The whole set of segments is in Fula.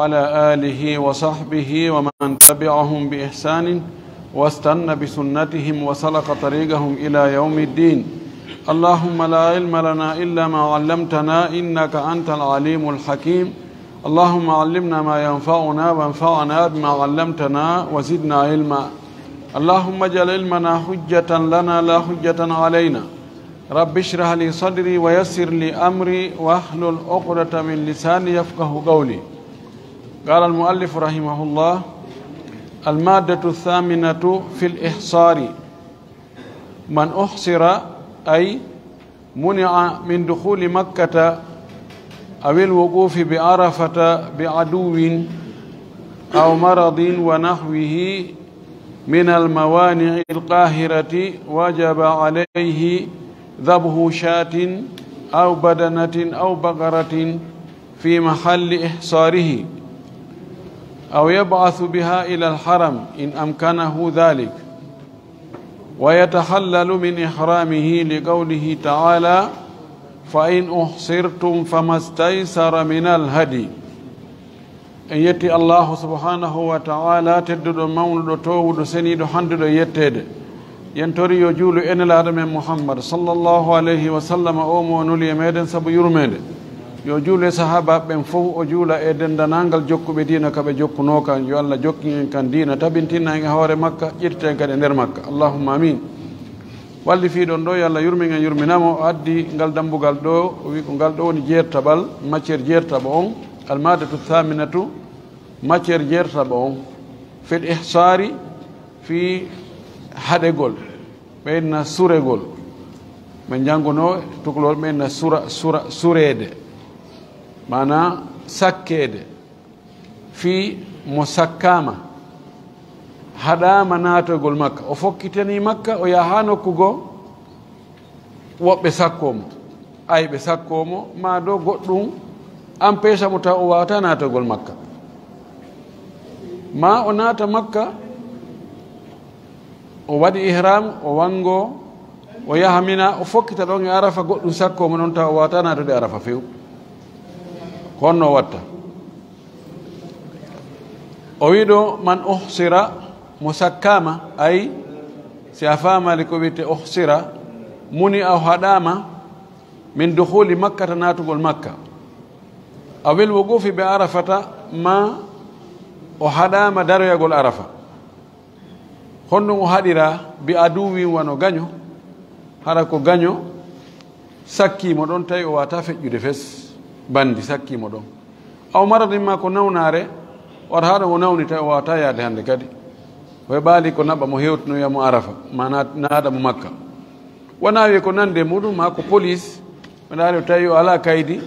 وعلى آله وصحبه ومن تبعهم بإحسان واستنى بسنتهم وسلك طريقهم إلى يوم الدين. اللهم لا علم لنا إلا ما علمتنا إنك أنت العليم الحكيم. اللهم علمنا ما ينفعنا وانفعنا بما علمتنا وزدنا علما. اللهم اجعل علمنا حجة لنا لا حجة علينا. رب اشرح لي صدري ويسر لي أمري واحلل عقدة من لساني يفقه قولي. قال المؤلف رحمه الله: المادة الثامنة في الإحصار: من أحصر أي منع من دخول مكة أو الوقوف بعرفة بعدو أو مرض ونحوه من الموانع القاهرة وجب عليه ذبح شاة أو بدنة أو بقرة في محل إحصاره أو يبعث بها إلى الحرم إن أمكنه ذلك، ويتحلل من إحرامه لقوله تعالى: فإن أحصرتم فما استيسر من الهدي. en yetti allahu subhanahu wa ta'ala tedduɗo mawnuɗo towuɗo seniɗo handuɗo yettede. yen tori yo juulu enelaɗo men muhammad sallallahu alayhi wa sallam o mo nuli e meɗen saabu yurmede. yo juulu e sahaba ɓen fof o juula e dendanangal jokkuɓe diina kaɓe jokkunoka. yo allah jokki en kan diina tabintinna en e hoore makka, ƴettiten kadi e nder makka, allahumma amin. walli fiɗon ɗo yo allah yurmin en yurminamo. o addi ngal dambugal ɗo o wi ko ngal ɗo woni jeertaɓal matiére jeertaɓa on. almadatu thaminatu matiére jeertaɓa on fil ihsari fi haɗegol ɓeynna suregol. ɓe jannguno tukulol ɓeynna surede mana sakkede. fi mo sakkama haɗama natogol makka, o fokkitani makka o yaha ha nokkugo woɓɓe sakkomo, ayɓe sakkomo ma do goɗɗum empêche mo taw o wawata natogol makka, ma o naata makka o waɗi ihram o wango o yaha mina o fokkita ɗon e arafa, goɗɗum sakkomo noon taw o wawata natude arafa few. honno watta. o wiɗo man uhsira mo sakkama, ay si a famali ko wiyete uhsira muni a haɗama min duhuli makkata natugol makka, awel wogofi ɓe arafata ma o haɗama daroyagol arafa. honɗum o haɗira bi aduwi wano gaño, hara ko gaño sakkimo ɗon tawi o wata feƴƴude fes bandi sakkimo ɗon, aw maradimma ko nawnare wata haɗa mo nawni tawi o wawata yaade hande kadi o heɓali ko naɓa mo hewtinoyamo arafa ma naɗa mo makka. wona wi ko nande muɗum ma ko police ɓe daari o tawi o ala kaydi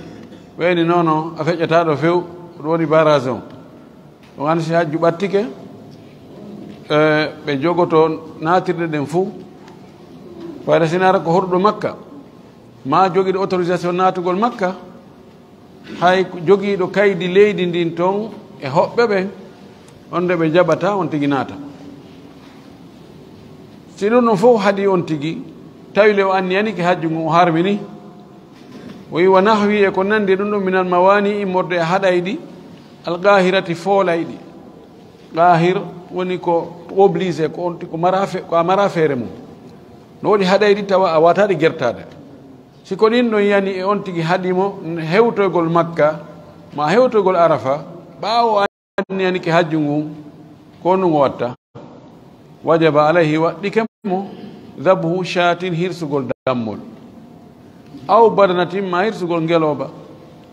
wayni nono a feƴƴataɗo few, ɗum woni barage on. ɗum andi si hajju ɓattike ɓe jogoto natirɗe ɗen fou wayde sinara ko horɗo makka ma joguiɗo autorisation natugol makka, hay joguiɗo kaydi leydi ndin ton e hoɓɓe ɓe on de ɓe jaɓata on tigui naata. si ɗum ɗon fof haadi on tigui tawi le o anniyani ke hajju ngu o harmini, o wi wa nahwi e ko nandi ɗum ɗum minal mawani immorde e haɗayɗi alqahirati foolayɗi. qahir woni ko obligé ko on ko a mara feere mum. no waɗi haɗayɗi tawa a wataɗe guertade. siko ɗin ɗon yani e on tigui haɗimo hewtoygol makka ma hewtoygol arafa, ɓawo anniyani ke hajju ngu ko ɗum o watta. wajaba alayhi waɗɗike mo dabhu shatin hirsugol dammol, aw badanatin ma hirsugol ngeloba,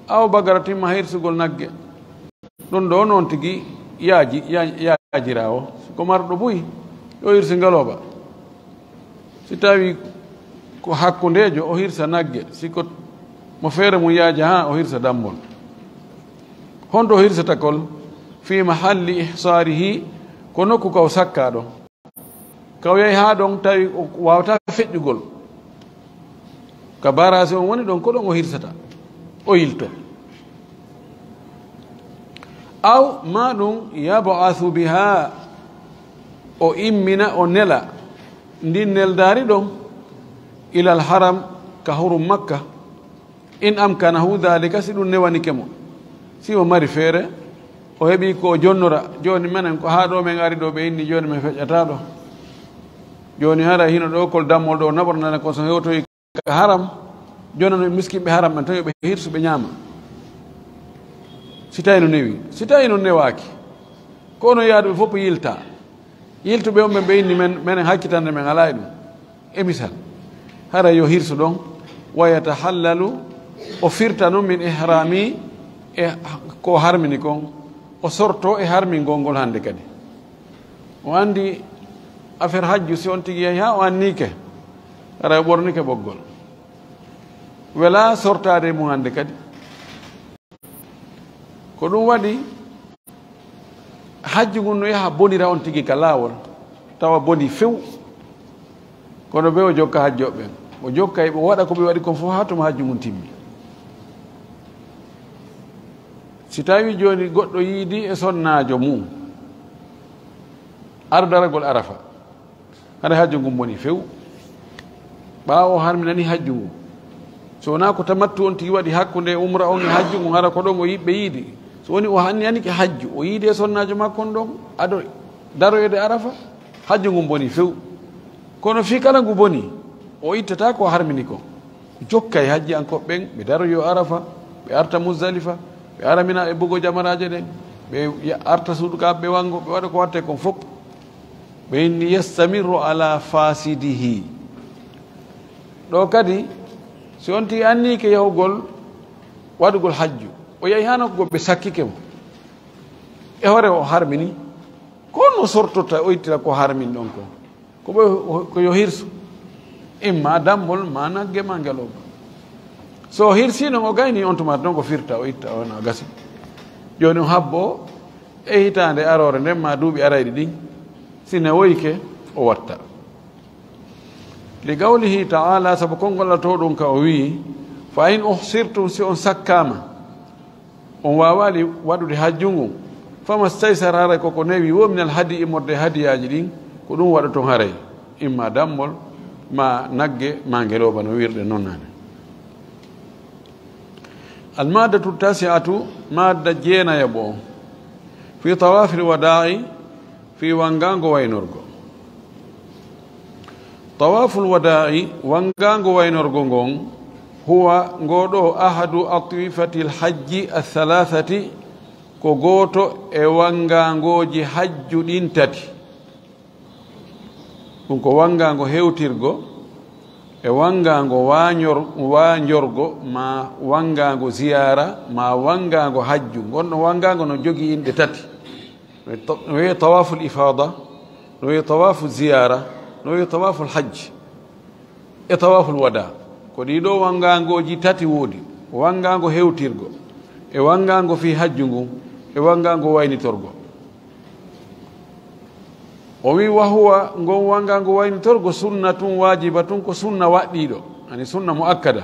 aw bagaratin ma hirsugol nagge. ɗum ɗo noon tigui yajira o. siko marɗo buyi yo hirsi ngeloba, si tawi ko hakkundejo o hirsa nagge, siko mo feere mum yaaji ha o hirsa dammol. honto o hirsata kol fi mahalli ihsarihi ko nokku kaw sakka ɗon, kaw yahi ha ɗon tawi o wawata feƴƴugol ka barage on woni ɗon ko ɗon o hirsata o yilto. aw ma ɗum yabathu biha o immina o nela ndin neldari ɗon ilal haram ka hurum makka in amkanahu dhalika si ɗum newanike mo si o mari feere o heɓi ko jonnora joni menen ko haa ɗo men ari ɗo ɓe inni joni min feƴƴata ɗo joni hara hino ɗo kol dammol ɗo naɓornane ko so hewtoyi ka haram joni no miskiɓe haram ɓen tan yoɓe hirsu ɓe ñaama si tawi no newi si tawi no newaki kono yaaduɓe fof yilta yiltuɓe on ɓe inni menen hakkitande men ala e ɗum e misal hara yo hirsu ɗon wa yatahallalu o firta noon min ihrami e ko harmini kon o sorto e harmingol ngol hannde kadi o anndi affaire hajju si on tigi yehi ha o annike ara ɓornike ɓoggol wela sortade mum hannde kadi ko ɗum waɗi hajju ngun no yaha bonira on tigi ka laawol tawa boni few kono ɓe o jokka hajjoɓe ɓen o jokka e ɓe waɗa ko ɓe waɗi kon fof ha tuma hajju ngun timmi si tawi joni goɗɗo yiidi e sonnajo mum ardaragol arafa hade hajju ngun boni few ɓawo harminani hajju ngun so wona ko tamattu on tigi waɗi hakkude umra on e hajju ngun hara ko ɗon o yiɓɓe yiidi so woni o anniyanike hajju o yiidi e sonnajo makko on ɗon aɗo daroyede arafa hajju ngun boni few kono fi kala ngu boni o ittata ko harmini ko jokka e hajji an koɓe ɓen ɓe daroyo arafa ɓe arta muzdalifa ɓe aramina e bugo jamaraje ɗen ɓe arta suudukaɓe ɓe wango ɓe waɗa ko watte kon fof ɓe inni yastamiru ala fasidihi ɗo kadi si on tigi annike yahugol waɗugol hajju o yehi hano ko ɓe sakkike mo e hoore o harmini kono sortota o ittira ko harmin ɗon ko ko ɓe ko yo hirsu imma dammol ma nagge ma ngeloba so hirsi noon o gayni on tumata noon ko firta o itta on a gasi joni o habbo e hitande arore nden ma duuɓi arayɗi ɗin sine woyke o watta li gawlihi taala saabu konngol to ɗum ka o wii fa in uhsirtum si on sakkama on wawali waɗude hajju ngun fama staysar haray koko newi wominal hadi immorde hadiyaji ɗin ko ɗum waɗa toon haray imma dammol ma nagge ma ngeloba no wirɗe noon nane almadatu tasiatu madda jeenaya ɓo fi tawafil wada'i fi wangango waynorgo tawaful wada'i wangango waynorgo ngon huwa ngoɗo ahadu atifati lhajji athalathati ko goto e wangangoji hajju ɗin tati ɗum ko wangango hewtirgo e wangango wanjorgo ma wangango ziyara ma wangango hajju gonɗo wangango no jogui inɗe tati no wiye tawaful ifada no wiye tawafu ziyara no wiye tawaful hajj e tawaful wada ko ɗiɗo wangangoji tati woodi wangango hewtirgo e wangango fi hajju ngun e wangango waynitorgo o wi wahuwa ngon wangango waynitorgo sunnatun wajibatun ko sunna waɗɗiɗo ani sunna muakkada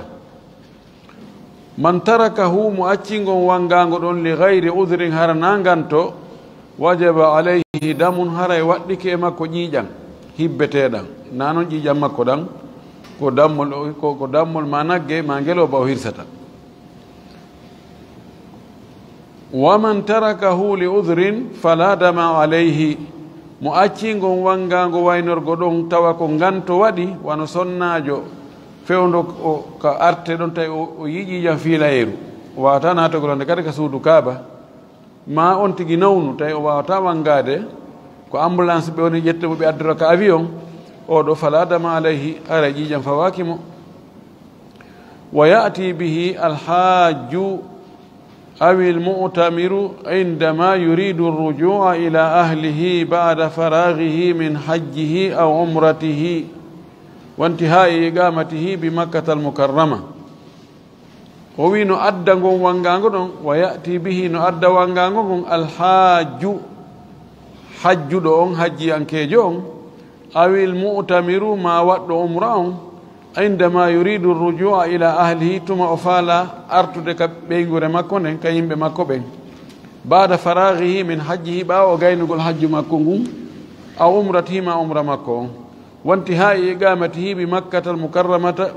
man tarakahu mo acci ngon wangango ɗon li gayri udrin hara nanganto wajaba alayhi damun haray waɗɗike e makko ƴiiƴan hibbeteɗan nanon ƴiiƴan makko ɗan ko dammol ma nagge ma ngeloba o hirsata waman tarakahu li udrin fala dama alayhi mo acci ngon wangango waynorgo ɗon tawa ko nganto waɗi wano sonnajo fewdo ko arte ɗon tawi o yiƴiƴam fiilayeru o wawata natogolonde kadi ka suudu kaaba ma on tigi nawnu tawi o wawata wangade ko ambulance ɓe woni ƴette mo ɓe addira ka avion oɗo fala dama alayhi ara ƴiƴam fawakimo wa yati bihi alhaju أو المؤتمر عندما يريد الرجوع إلى أهله بعد فراغه من حجه أو عمرته وانتهاء إقامته بمكة المكرمة ووي نو أدى وانغانغو ويأتي به نو أدى وانغانغو الحاج حج دون حجي أنكيجون أو المؤتمر ما وقت عمرهم عندما يريد الرجوع إلى أهله ثم أفالا أرتد كبينغور مكون كيم بمكوبين بعد فراغه من حجه باو غينغول حج مكون أو عمرته ما عمر مكون وانتهاء إقامته بمكة المكرمة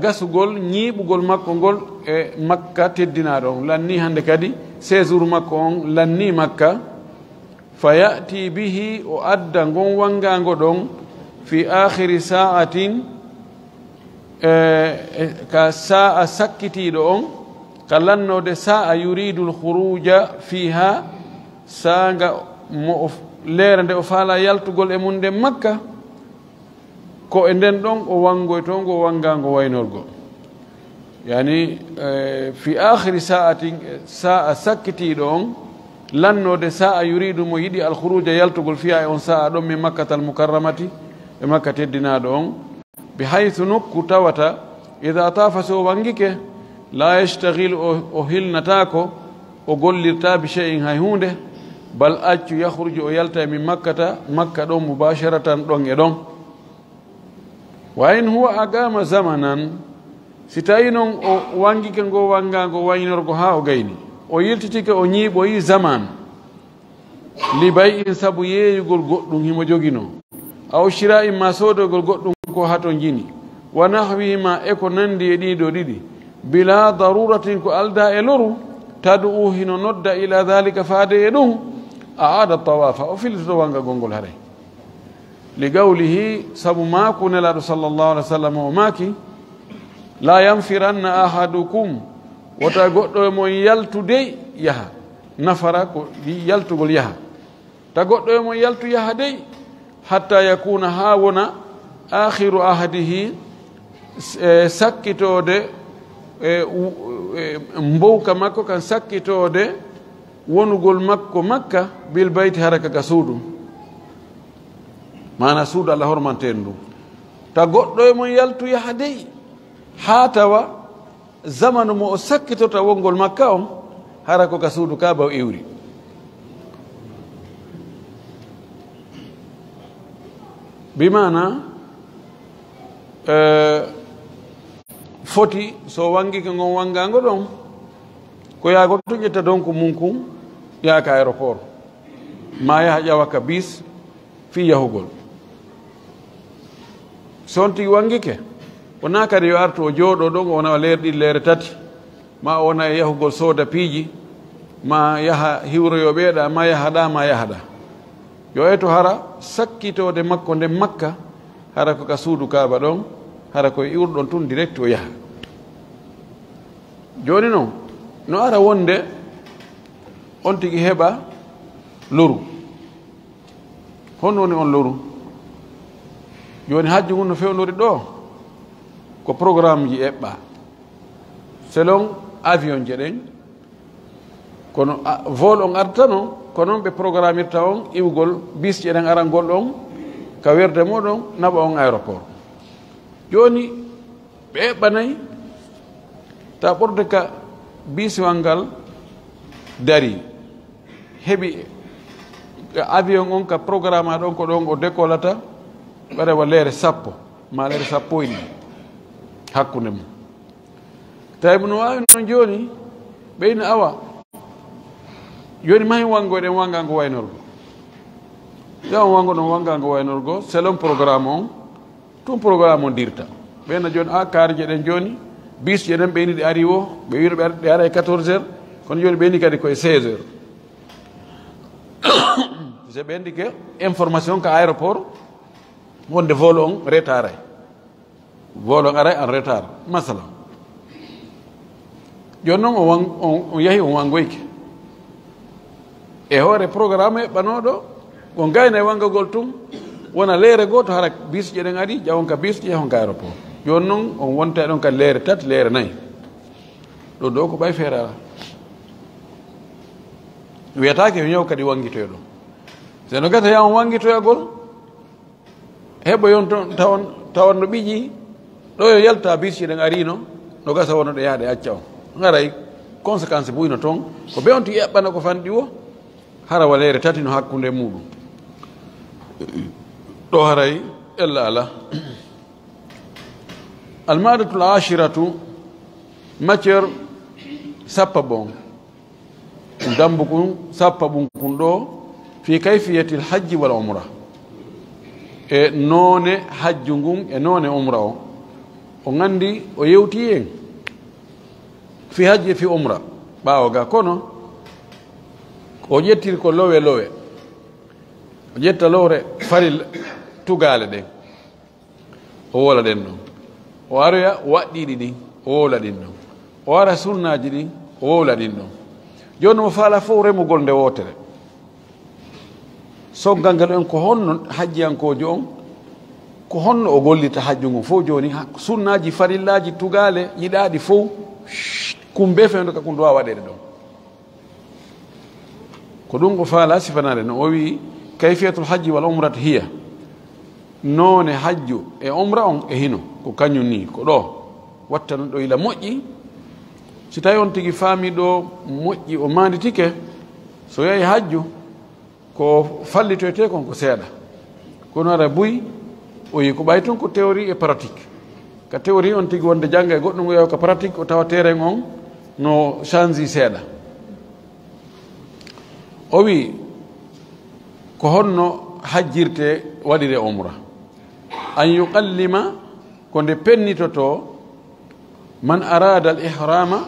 غسغول نيبغول مكون e makka teddinaɗo on lanni hande kadi séjour makko on lanni makka fa yati bihi o adda ngon wangago ɗon fi akhiri sa'atin ka sa'a sakkitiɗo on ka lannode sa'a yuridu lkhuruja fiha saanga mo leere nde o faala yaltugol e mum nden makka ko e nden ɗon o wangoy to ngo wangango waynorgo yani fi akhiri sa'atin sa'a sakkitiɗo on lannode sa'a yuridu mo yiɗi alkhuruja yaltugol fiha e on sa'a ɗon min makkatal mukarramati e makka teddinaɗo on bi haythu nokku tawata ida tafa so wangike la yastahil o hilnatako o gollirta bi shay'in hay hunde bal accu yahruju o yalta min makkata makka ɗon mubasharatan ɗon e ɗon wa in huwa agama zamanan si tawi noon o wangike ngo wangago waynorgo ha o gayni o yiltitike o ñiiɓoyi zaman li bay'in saabu yeeyugol goɗɗum himo jogino aw shira in ma sodogol goɗɗum ko hato jini wa nahwihima e ko nandi e ɗiɗo ɗiɗi bila daruratin ko alda e loru tad'u hino nodda ila dhalika faade e ɗum a aada tawafa o filtoto wangagol ngol haray li gawlihi sabu maako nelaɗo sallllahu alih wa sallam o maaki la yanfiranna ahadukum wota goɗɗo e mon yaltude yaha nafara ko yaltugol yaha ta goɗɗo e mon yaltu yaha dey hatta yakuna ha wona akhiru ahadihi sakkitode mbowka makko kan sakkitode wonugol makko makka bil bayti haraka ka suudu mana suudu allah hormanten ɗum ta goɗɗo e mon yaltu yaha dey ha tawa zamanu mo o sakkitota wongol makka on hara ko ka suudu kaaba o iwri bimana foti so wangike ngon wangango ɗon ko yaago to ƴetta donc munkum yaaka aéroport ma yaha ƴawa ka bis fi yahugol son tigi wangike wona kadi yo artu o jooɗo ɗon o wona leere ɗiɗi leere tati ma o wona e yahugol sooda piiji ma yaha hiwroyo ɓeeɗa ma yahaɗa ma yahaɗa yo eto hara sakkitode makko nde makka hara ko ka suudu kaaba ɗon hara koye iwruɗon tun direct o yaha joni noon no ara wonde on tigi heɓa loru honno woni on loru joni hajju ngun no fewnori ɗo ko programme ji eɓɓa selon avion je ɗen kono vol on ardata ko noon ɓe programme irta on iwgol bis jeɗen arangol ɗon ka werde moɗon naɓa on aéroport joni ɓe eɓɓanayi ta ɓorde ka bisiwal ngal dari heɓi avion on ka programme aɗon ko ɗon o décollata ɓarewa leere sappo ma leere sappo e ɗiɗi hakkude mum tawi no wawi noon joni ɓeyno awa joni mahi wangoɗen wangango waynorgo ƴewan wango ɗon wangango waynorgo selon programme on tun programme on dirta ɓeyna joni a kaarje ɗen joni bis jeɗen ɓeyni ɗe ari o ɓe wino ɓe ara e 14 heures kono joni ɓeyni kadi koye 16 heures se ɓendi ke information ka aéroport wonde vol on retard ay vol on aray en retard masala joni noon on yahi on wangoyke e hoore programme e ɓanoɗo ko gayna e wangagol tum wona leere goto hara bis jeɗen ari ƴawon ka bis ƴehon ka aéroport joni noon on wonta ɗon ka leere tati leere nayyi ɗo ɗo ko ɓay feere ala wiyatake yo ñaw kadi wangitoyo ɗon seno gata ya on wangitoyagol heɓa yon toon tawan no ɓiƴi ɗo yo yalta bis jeɗen arino no gasa wonno ɗe yaade acca on garay conséquence buyno toon ko ɓe on tigi eɓɓana ko fanɗi o hara wa leere tati no hakkunde muɗum ɗo haray ella ala almadatul ashiratu matiére sappa bon dambu kun sappa ɓum kun ɗo fi kayfiyatil hajji wal umra e noone hajju ngun e noone umra o o gandi o yewti en fi hajji fi umra ɓaawo ga kono o ƴettir ko lowe lowe o ƴetta lowre farilla tugale ɗen o wola ɗen ɗon o aroya waɗɗiɗi ɗin o wowla ɗin ɗon o ara sunnaji ɗin o wowla ɗin ɗon joni mo faala fof remugol nde wotere soggal ngal en ko honno hajjiyankojo on ko honno o gollita hajju ngun fof joni sunnaji farillaji tugale yiɗaɗi fof kumbe fewndo ka kum duwa waɗede ɗon ko ɗum o faala sifanade no o wi kayfiyatul hajji wal umrata hiya noone hajju e umra on e hino ko kañum ni ko ɗo watta non ɗo ila moƴƴi si tawi on tigi faami ɗo moƴƴi o manditike so yahi hajju ko fallitoyte kon ko seeɗa kono ara buy o yi ko ɓay toon ko théorie e pratique ka théorie on tigi wonde jangga e goɗɗum o yewa ka pratique o tawa terrain on no change seeɗa o wi ko honno hajjirte waɗire umra an yuqallima ko nde pennitoto man arada al ihrama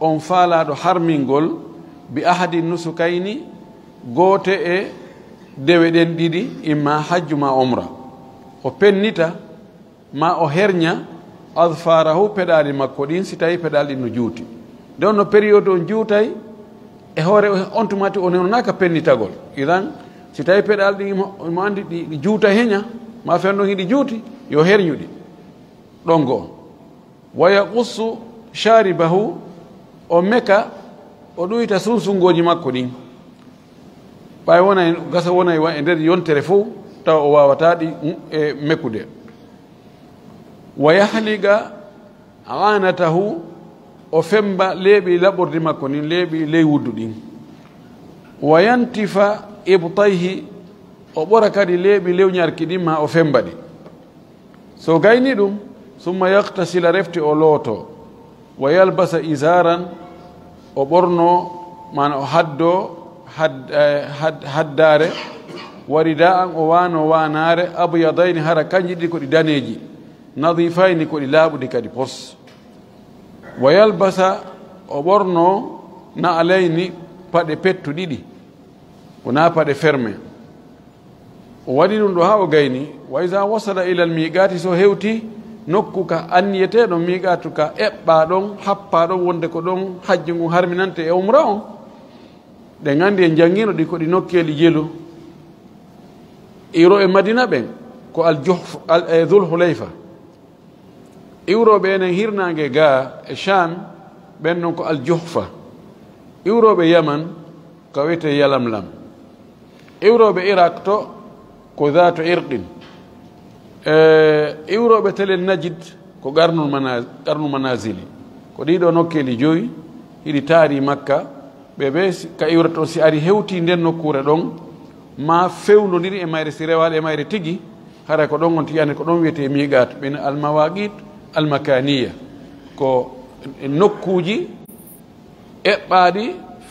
on faalaɗo harmingol bi ahadi nusukayni goote e dewe ɗen ɗiɗi imma hajju ma umra o pennita ma o herña adfarahu peɗali makko ɗin si tawi peɗali ɗin no juuti nde on no période on juutay e hoore on tumati o nenonaka pennitagol idan si tawi peɗal ɗi mo andi ɗi juuta heña ma fenno hiɗi juuti yo herñuɗi ɗon goo wa yaqussu sharibahu o meka o ɗoyta sunsungoji makko ɗin ɓay wonay gasa wonay e nder yontere fof tawa o wawata ɗi e mekkude wa yahliga anatahu o femba leeɓi laɓorde makko nin leeɓi ley wuddu ɗin wa yantifa ibtayhi o ɓora kadi leeɓi lewñarki ɗin ma o femba ɗi so gayni ɗum summa yaktasila refti o looto wa yalbasa isaran o ɓorno mana o haddo haddare warida an o wano wanare abyadayni hara kanji ɗi ko ɗi daneji nadifayni ko ɗi laaɓuɗi kadi pos wa yalbasa o ɓorno na alayni paɗe pettu ɗiɗi wona paɗe ferme o waɗi ɗum ɗo ha o gayni wa isa wasala ila l miqati so hewti nokku ka anniyeteɗo miqatu ka eɓɓa ɗon happa ɗon wonde ko ɗon hajji ngun harminante e umra on ɗe gandi e jangino ɗi ko ɗi nokkeli jelu iwro e madina ɓen ko dhul hulayfa iwroɓe enen hirnage ga e sham ɓen noon ko aljuhfa iwroɓe yaman ko wiyete yalamlam iwroɓe iraq to ko dhatu irqin iwroɓe telen najid ko qarnu manazili ko ɗiɗo nokkeli joyi hiɗi taari makka ɓeɓe ka iwrata o si ari hewti nden nokkure ɗon ma fewnodiri e mayre si rewaɗe e mayre tigui hara ko ɗon on tiyani ko ɗon wiyete miqat ɓen almawaqit almakaniya ko nokkuji eɓɓaɗi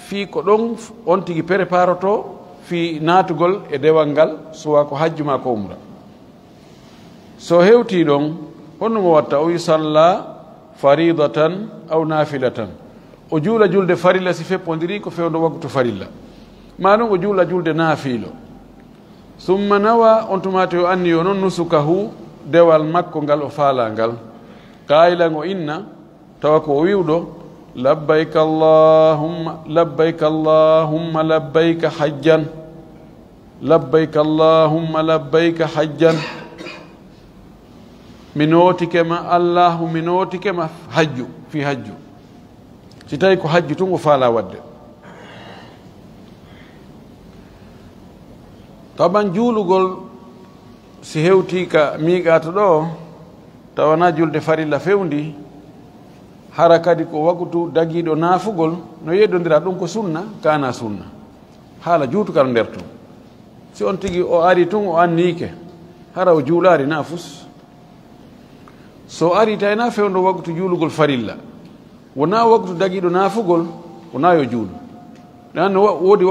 fi ko ɗon on tigui préparoto fi natugol e dewal ngal suwa ko hajju ma ko umra so hewti ɗon honno mo watta o wi salla faridatan aw nafilatan o juula julde farilla si feppodiri ko fewdo waktu farilla maɗum o juula julde naafilo summa nawa on tumati o anni yo noon nusukahu dewal makko ngal o faala ngal qailan o inna tawa ko o wiwɗo labbayka allahumma labbayka allahumma labbayka hajjan labbayka allahumma labbayka hajjan mi nootikema allahu mi nootikema hajju fi hajju si tawi ko hajju tun o faala wadde taban juulugol si hewti ka miiqato ɗo tawana julde farilla fewndi hara kadi ko waktu dagiɗo naafugol no yeddodira ɗum ko sunna kana sunna haala juutukal nder tun si on tigi o ari tun o annike hara o juulari naafus so ari tawina fewndo waktu juulugol farilla wona waktu dagiɗo naafugol wona yo juulu ɗanno woodi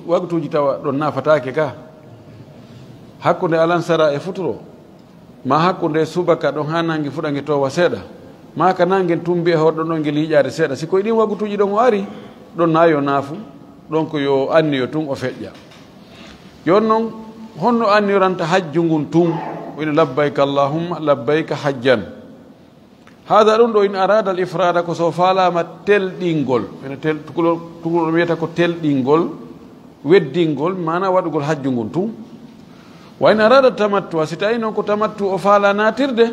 waktuji tawa ɗon naafatake ka hakkude alansara e futuro ma hakkude subaka ɗon ha nangi fuɗange towa seeɗa ma ka nangen tumbi e horɗo ɗon ngel hiƴade seeɗa siko ɗin waggutuji ɗon o ari ɗon na yo naafu donc yo anni yo tun o feƴƴa yon noon honno anniyoranta hajju ngun tun woni labbayka allahumma labbayka hajjan hada ɗum ɗo in arada al ifrada ko so falama telɗingol ene tugol wiyata ko telɗingol weddingol mana waɗugol hajju ngun tun wa in arada tamattu si tawi noon ko tamattu o faala natirde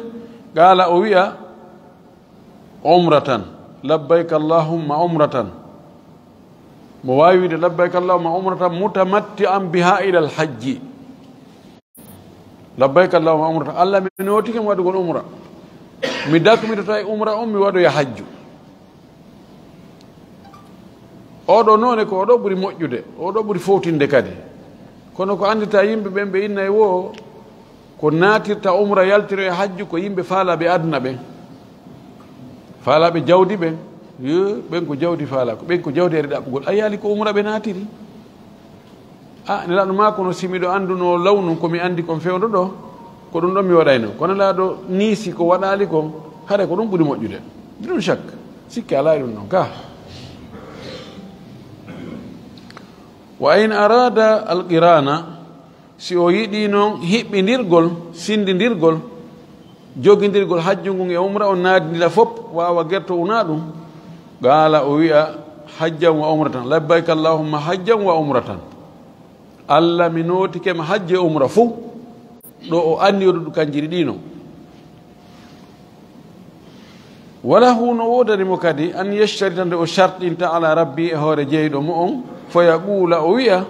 gaala o wiya umratan labbayka allahumma umratan mo wawi wide labbayka allahumma umratan mutamatti an biha ila al hajji labbayka allahumma umratan allah mi notike mi waɗugol umra mi dakmitoto e umra on mi waɗoya hajju oɗo noone ko oɗo ɓuuri moƴƴude oɗo ɓuuri fowtinde kadi kono ko andita yimɓe ɓen ɓe innayi wo ko natirta umra yaltiro e hajju ko yimɓe faalaɓe aduna ɓen faalaɓe jawdi ɓen ɓen ko jawdi faala ko ɓen ko jawdi ere ɗaɓɓugol a yaali ko umra ɓe natiri a nelaɗo ma kono simiɗo anduno lawnu komi andi kon fewdo ɗo ko ɗum ɗon mi waɗayno kono laaɗo niisi ko waɗali kon haɗa ko ɗum ɓuuri moƴƴude ɗum chaque sikke ala e ɗum noon ka wa in arada alqirana si o yiɗi noon hiɓɓidirgol sindidirgol jogidirgol hajju ngun e umra o naadidira fof wawa gerto una ɗum gaala o wiya hajjan wa umratan labbayka allahumma hajjan wa umratan allah mi notikema hajje umra fof ɗo o anniyoɗo ɗum kanjiri ɗino wala huno wodanimo kadi an yeshtaritande o sharɗinta ala rabbi e hoore jeyɗo mo on foya ɓuula o wiya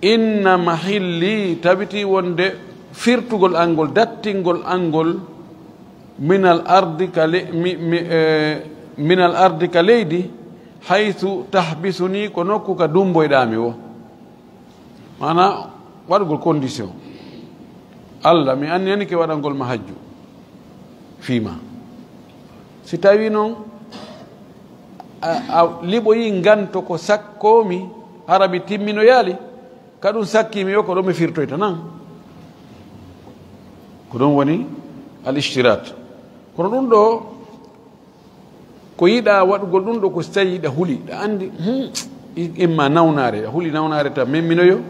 inna mahilli tabiti wonde firtugol angol dattingol angol minal ardi ka leydi haythu tahbisuni ko nokku ka dumboyɗami o mana waɗugol condition allah mi anni ke waɗangol ma hajju fiima si tawi noon a liɓoyi ganto ko sakkomi harabi timmino yaali kaɗum sakkimi yo ko ɗon mi firtoyta nan ko ɗum woni al ishtirat kono ɗum ɗo ko yiɗa waɗugol ɗum ɗo ko so tawi ɗa huuli ɗa andi imma nawnare ɗa huuli nawnare ta memminoyo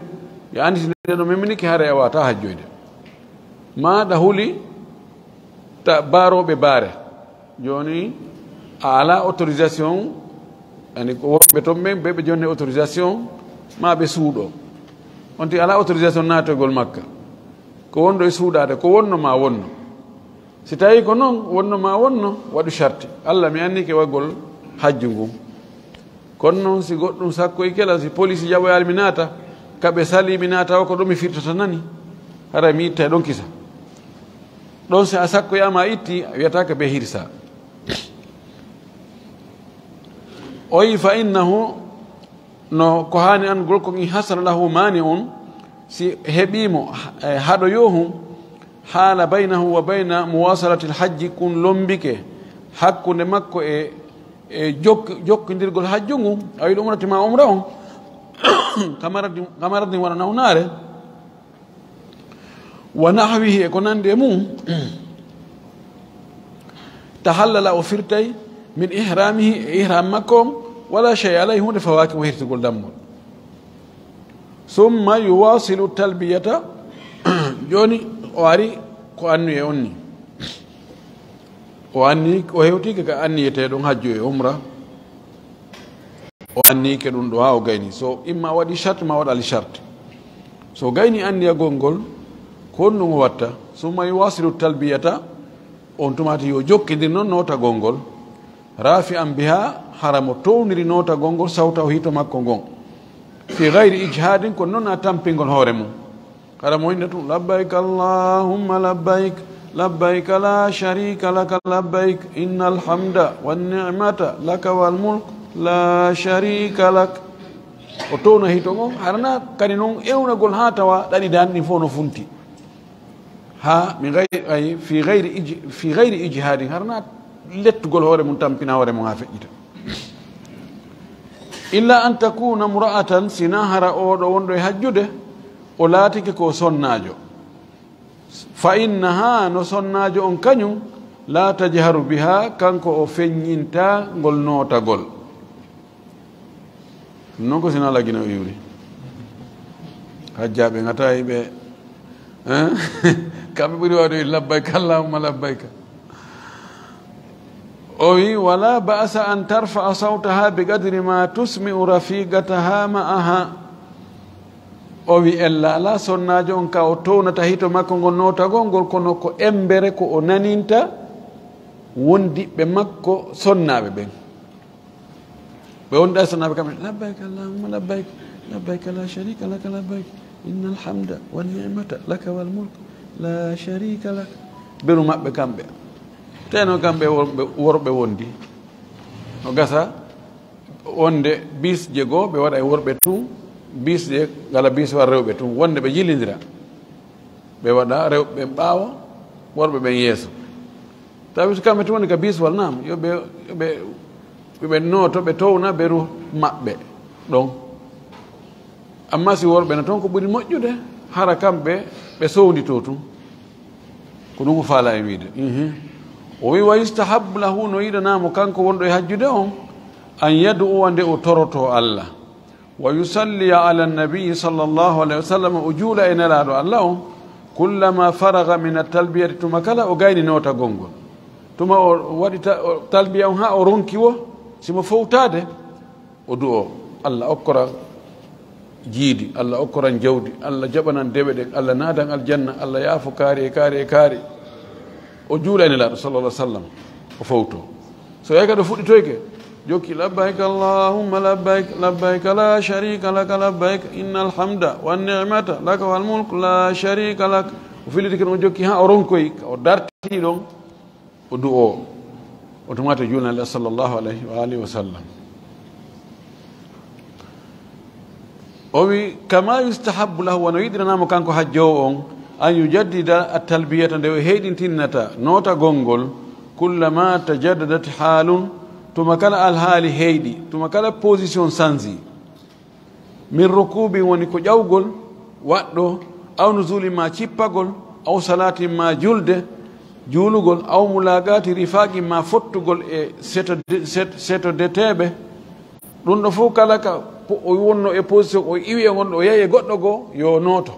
yo andi si ndeɗo memminiki haare a wata hajjoyde ma ɗa huuli ta baaroɓe baare joni a ala autorisation ani ko wonɓe toon ɓen ɓe ɓe jonne autorisation ma ɓe suuɗo onti ala autorisation naatoygol makka ko wonɗo e suuɗade ko wonno ma wonno si tawi ko noon wonno ma wonno waɗu charte allah mi annike waggol hajju ngun kono noon si goɗɗum sakko e kela si police jaɓoyali mi naata kaɓe sali mi naata o ko ɗum mi firtata nani hara mi itta e ɗon kisa ɗon si a sakkoyama a itti wiyataka ɓe hirsa o wi fa innahu no ko hani an gol ko in hasana lahu mani on si heɓimo haɗoyohu haala baynahu wa bayna muwasalati lhajji kun lombike hakkude makko e jokkodirgol hajju ngu a wiɗo umratima umra on kamaradin wona nawnare wa nahwihi e ko nandi e mum tahallala o firtay min ihramihi e ihram makko on wala chey alay hunde fawaki o hirtugol dammol summa yuwasilu talbiyata joni o ari ko annu e on ni o anni o hewtike ka anniyeteɗon hajju e umra o annike ɗum ɗo ha o gayni so imma waɗi charte ma waɗali charte so gayni anniyagol ngol ko honɗum o watta summa yuwasilu talbiyata on tumati yo jokkidir noon notagol ngol rafi an biha haramo towniri notagol ngol sawta o hito makko ngon fi gayri ijhadin ko noon a tampingol hoore mum haramo inne tum labbayk allahumma labbayk labbayk la sharika laka labbayk inna alhamda wannicmata laka walmulk la sharika lak o towna hito ngon harana kadi noon ewnagol ha tawa ɗaɗi dan ɗin fof no funti ha min gayri fi gayri ijhadin harana lettugol hoore mum tampina hoore mum ha feƴƴita illa an takuna mura'atan sina hara oɗo wonɗo e hajjude o laatike ko sonnajo fa innaha no sonnajo on kañum la tajharu biha kanko o feññinta ngol nootagol non ko sina lagina o yiwri hajjaɓe gatayi ɓe kamɓe ɓuri wawde labbayka allahumma labbayka o wi wala ba'sa an tarfa'a sawtaha bi qadri ma tusmi'u rafiqataha ma'aha o wi ella ala sonnajo on ka o townata hito makko ngol notagol ngol kono ko embere ko o naninta wondiɓe makko sonnaɓe ɓen ɓe wonɗa sonnaɓe kamɓe labbayka allahumma labbayka labbayka la sharika laka labbayka inna alhamda wanni'mata laka walmulk la sharika laka beru maɓɓe kamɓe teno kamɓe worɓe wondi no gasa wonde bis je goo ɓe waɗa e worɓe tun bis je ngala bis war rewɓe tun wonde ɓe jillidira ɓe waɗa rewɓe ɓen ɓaawa worɓe ɓen yeeso tawi so kamɓe tun woni ka bis wal nam yoɓe nooto ɓe towna beru maɓɓe ɗon amma si worɓe no toon ko ɓuri moƴƴude hara kamɓe ɓe sowndito tun ko ɗum ko faala e wiide o wi wa yustahabu lahu no yiɗanamo kanko wonɗo e hajjude on an yad'uwa nde o toroto Allah wa yusalliya ala nabiyi sallllahu alayhi wa sallam o juula e nelaɗo Allah on kullama faraga min atalbiyati tuma kala o gayni nota gongol tuma o waɗi talbiya on ha o ronki wo simo fowtade o du'o Allah okkora jiidi Allah okkoran jawdi Allah jaɓanan deɓe ɗen Allah naadan aljanna Allah yaafo kaari e kaari e kaari o juula e nelaɗo sallallah sallam o fowto so yahi kadi o fuɗɗitoyke jokki labbayka allahumma labbayk labbayka la sharika laka labbayk inna alhamda wanni'mata laka walmulk la sharika lak o filliti kadi o jokki ha o ronkoyi o darti ɗon o du'o o tumata julnale sallllahu alayhi wa alihi wa sallam o wi kama yustahabu lahu wono yiɗiranamo kanko hajjowo on an yujaddida atalbiyata nde o heyɗintinnata noota gongol kullama tajaddadat haalun tuma kala alhaali heyɗi tuma kala position sangi min rukubi woni ko ƴawgol waɗɗo aw nusuli ma cippagol aw salati ma julde juulugol aw mulagati rifaqi ma fottugol e seto deteɓe ɗum ɗo fof kala ka o wonno e position o iwi e gonɗo o yehi e goɗɗo goo yo nooto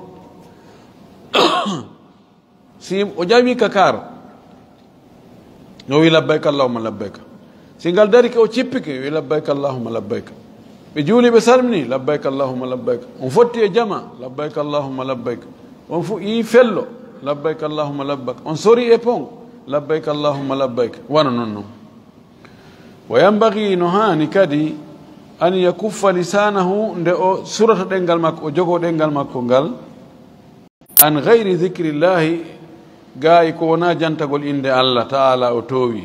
si o ƴawi ka kaaro o wi labbayka allahumma labbayka si ngal dari ke o cippike o wi labbayka allahumma labbayka ɓe juuli ɓe salmini labbayka allahumma labbayka on fotti e jama labbayka allahumma labbayka on fu yi fello labbayka allahumma labbayka on sori e pon labbayka allahumma labbayka wana noon noon wa yambagi no haani kadi an yakuffa lisanahu nde o surata ɗengal makko o jogo ɗengal makko ngal an gayri dicrillahi gaayi ko wona jantagol inde Allah taala o toowi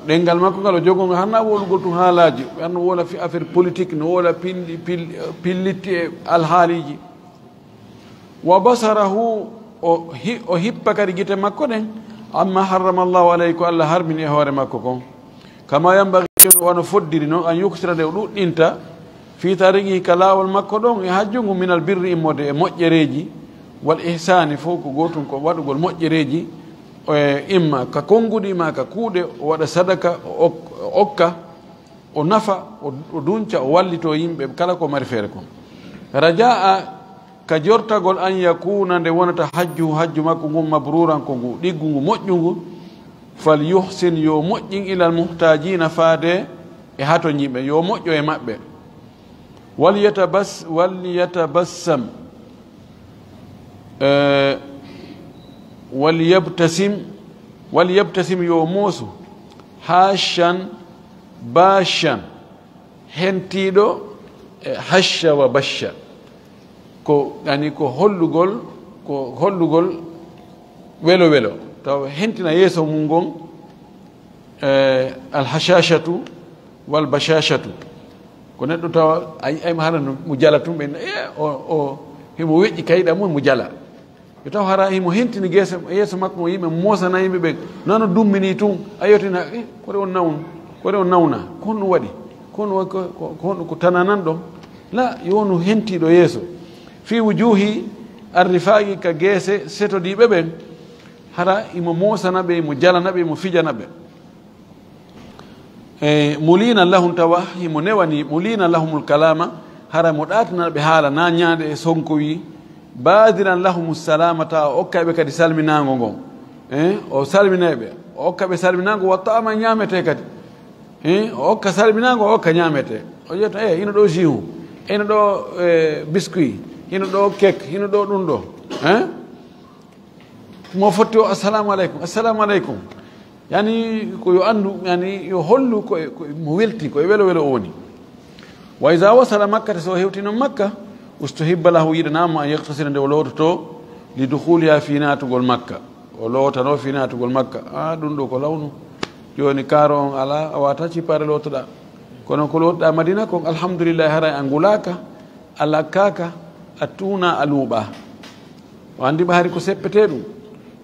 ɗengal makko ngal o jogongal hanna wolugol tun haalaji anno wola fi affaire politique no wola pillitti e alhaaliji wa basarahu o hippa kadi gite makko ɗen amma harrama allahu alayhi ko Allah harmini e hoore makko kon kama yambagi wano foddiri noon an yuktira nde o ɗuɗɗinta fi tarigi ka laawol makko ɗon e hajjungu minal birri immode e moƴƴereji wal ihsani fof ko gotum ko waɗugol moƴƴereji imma ka konguɗi ma ka kuuɗe o waɗa sadaka o okka o nafa o dunca o wallito yimɓe kala ko mari feere kon rajaa ka jortagol an yakuna nde wonata hajju makko ngu mabruran ko ngu ɗiggu ngu moƴƴungu fal yuhsin yo moƴƴin ilal muhtajina faade e hato yimɓe yo moƴƴo e maɓɓe walyatabassam walyabtasim yo moosu hashan bashan hentiɗo hasha wa basha ko ani ko hollugol welo welo taw hentina yeeso mum gon alhashashatu walbashashatu ko neɗɗo tawa ayma hara mo jala tum ɓe o himo weƴƴi kayɗa mum mo jala yo taw hara himo hentini yeeso makko mo yimɓe mosana yimɓe ɓe nano dummini tun a yewtina kore on nawna ko honɗum waɗi ko tananan ɗon la yowno hentiɗo yeeso fi wujuhi arrifaqi ka geese setodiɓe ɓen hara imo mosana ɓe mo jalana ɓe mo fijana ɓe mulina lahum tawa himo newani mulina lahumul kalama hara mo ɗatanana ɓe haala nañade e sonkowi badiran lahum salamata o okkaɓe kadi salminago ngon o salmineɓe o okkaɓe salminago wattama ñamete kadi o okka salminago o okka ñamete o wiyata ino ɗo jihu ino ɗo biscuit ino ɗo kek ino ɗo ɗum ɗo mo fotti o assalamu aleykum yani ko yo andu yani yo hollu mo welti koye welo welo o woni wa ida wasala makkata so hewtino makka ustuhibba lahu yiɗanama an yaktasira nde o loototo li duhuliha fi natugol makka o lootano fi natugol makka ɗum ɗo ko lawnu joni karo on ala a wata cippare lootoɗa kono ko lootoɗa madina kon alhamdoulillahi haray a ngulaka a lakkaka a tuna a luuɓa o andima hari ko seppete ɗum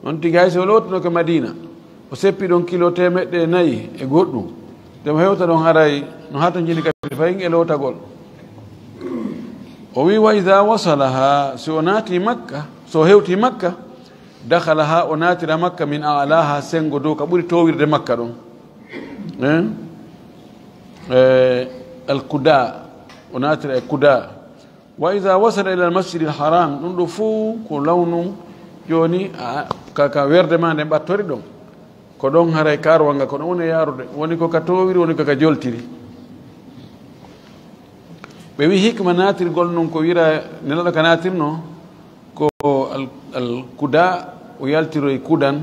on tigi hay so lootuno ko madina o seppi ɗon kilo 400 e goɗɗum demo hewta ɗon haray no hato jini kadi fayin e lootagol o wi wa ida wasalaha si o naati makka so hewti makka dakhala ha o naatira makka min alaha sengo dow ka ɓuri towirde makka ɗon alkuda o naatira e kuda wa ida wasala ila almasjidi alharam ɗum ɗo fuu ko lawnu joni kaka werde ma nde ɓattori ɗon ko ɗon haray karwanga ko ɗon woni yarude woni koka towiri woni koka joltiri ɓe wi hikma natirgol noon ko wira nelaɗo ka natirno ko alkuda o yaltiroye kudan